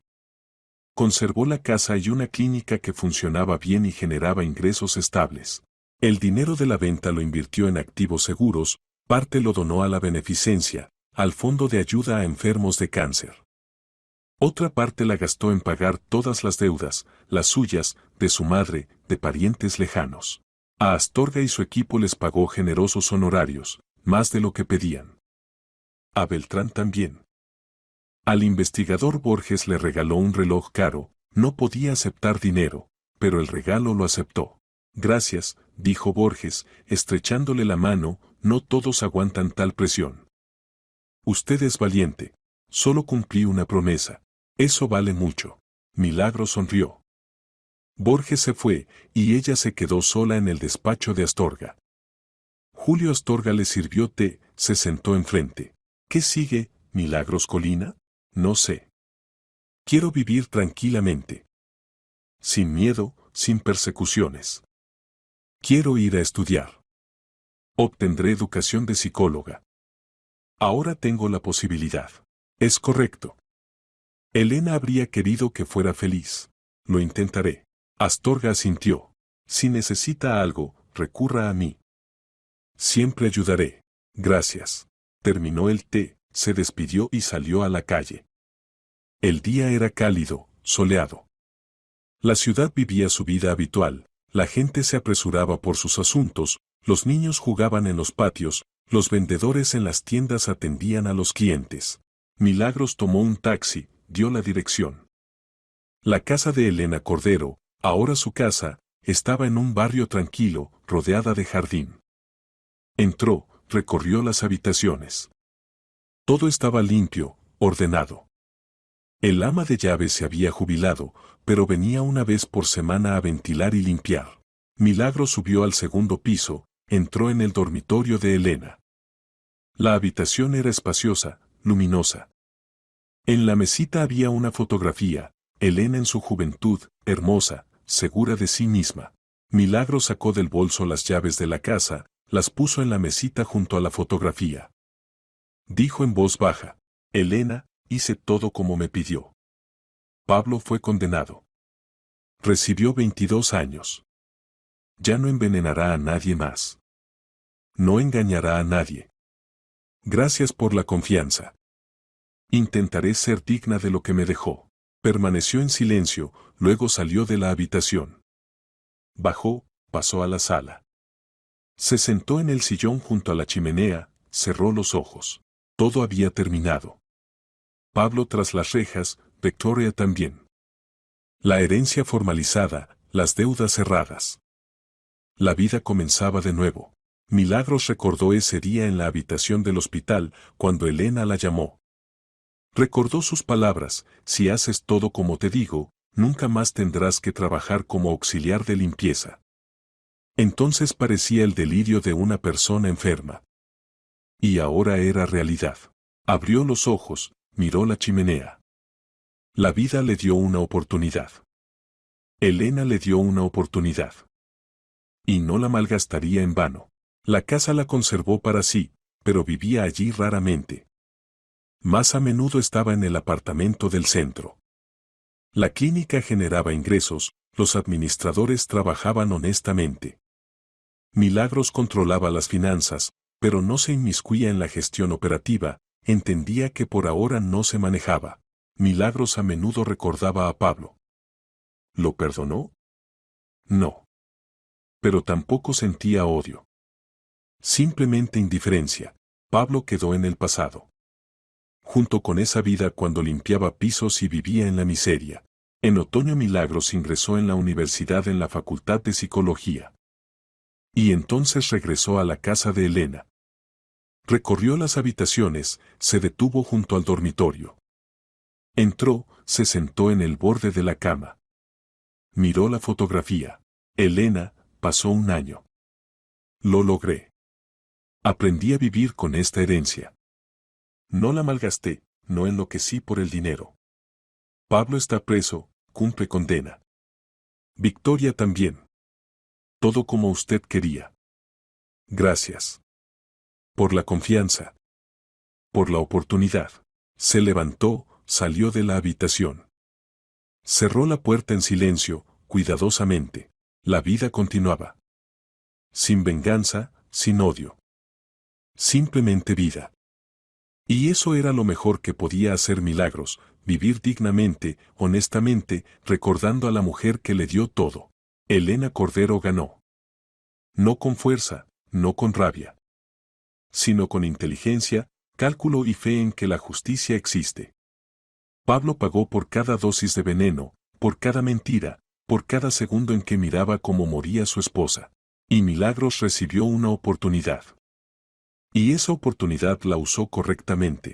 Conservó la casa y una clínica que funcionaba bien y generaba ingresos estables. El dinero de la venta lo invirtió en activos seguros, parte lo donó a la beneficencia, al Fondo de Ayuda a Enfermos de Cáncer. Otra parte la gastó en pagar todas las deudas, las suyas, de su madre, de parientes lejanos. A Astorga y su equipo les pagó generosos honorarios, más de lo que pedían. A Beltrán también. Al investigador Borges le regaló un reloj caro, no podía aceptar dinero, pero el regalo lo aceptó. Gracias, dijo Borges, estrechándole la mano, no todos aguantan tal presión. Usted es valiente. Solo cumplí una promesa. Eso vale mucho. Milagros sonrió. Borges se fue, y ella se quedó sola en el despacho de Astorga. Julio Astorga le sirvió té, se sentó enfrente. ¿Qué sigue, Milagros Colina? No sé. Quiero vivir tranquilamente. Sin miedo, sin persecuciones. Quiero ir a estudiar. Obtendré educación de psicóloga. Ahora tengo la posibilidad. Es correcto. Elena habría querido que fuera feliz. Lo intentaré. Astorga asintió. Si necesita algo, recurra a mí. Siempre ayudaré. Gracias. Terminó el té, se despidió y salió a la calle. El día era cálido, soleado. La ciudad vivía su vida habitual, la gente se apresuraba por sus asuntos, los niños jugaban en los patios, los vendedores en las tiendas atendían a los clientes. Milagros tomó un taxi, dio la dirección. La casa de Elena Cordero, ahora su casa, estaba en un barrio tranquilo, rodeada de jardín. Entró, recorrió las habitaciones. Todo estaba limpio, ordenado. El ama de llaves se había jubilado, pero venía una vez por semana a ventilar y limpiar. Milagro subió al segundo piso, entró en el dormitorio de Elena. La habitación era espaciosa, luminosa. En la mesita había una fotografía, Elena en su juventud, hermosa, segura de sí misma. Milagro sacó del bolso las llaves de la casa, las puso en la mesita junto a la fotografía. Dijo en voz baja, Elena, hice todo como me pidió. Pablo fue condenado. Recibió 22 años. Ya no envenenará a nadie más. No engañará a nadie. Gracias por la confianza. Intentaré ser digna de lo que me dejó. Permaneció en silencio, luego salió de la habitación. Bajó, pasó a la sala. Se sentó en el sillón junto a la chimenea, cerró los ojos. Todo había terminado. Pablo tras las rejas, Victoria también. La herencia formalizada, las deudas cerradas. La vida comenzaba de nuevo. Milagros recordó ese día en la habitación del hospital, cuando Elena la llamó. Recordó sus palabras, si haces todo como te digo, nunca más tendrás que trabajar como auxiliar de limpieza. Entonces parecía el delirio de una persona enferma. Y ahora era realidad. Abrió los ojos, miró la chimenea. La vida le dio una oportunidad. Elena le dio una oportunidad. Y no la malgastaría en vano. La casa la conservó para sí, pero vivía allí raramente. Más a menudo estaba en el apartamento del centro. La clínica generaba ingresos, los administradores trabajaban honestamente. Milagros controlaba las finanzas, pero no se inmiscuía en la gestión operativa, entendía que por ahora no se manejaba. Milagros a menudo recordaba a Pablo. ¿Lo perdonó? No. Pero tampoco sentía odio. Simplemente indiferencia. Pablo quedó en el pasado. Junto con esa vida cuando limpiaba pisos y vivía en la miseria. En otoño Milagros ingresó en la universidad en la Facultad de Psicología. Y entonces regresó a la casa de Elena. Recorrió las habitaciones, se detuvo junto al dormitorio. Entró, se sentó en el borde de la cama. Miró la fotografía. Elena, pasó un año. Lo logré. Aprendí a vivir con esta herencia. No la malgasté, no enloquecí por el dinero. Pablo está preso, cumple condena. Victoria también. Todo como usted quería. Gracias. Por la confianza. Por la oportunidad. Se levantó, salió de la habitación. Cerró la puerta en silencio, cuidadosamente. La vida continuaba. Sin venganza, sin odio. Simplemente vida. Y eso era lo mejor que podía hacer Milagros, vivir dignamente, honestamente, recordando a la mujer que le dio todo. Elena Cordero ganó. No con fuerza, no con rabia, sino con inteligencia, cálculo y fe en que la justicia existe. Pablo pagó por cada dosis de veneno, por cada mentira, por cada segundo en que miraba cómo moría su esposa. Y Milagros recibió una oportunidad. Y esa oportunidad la usó correctamente.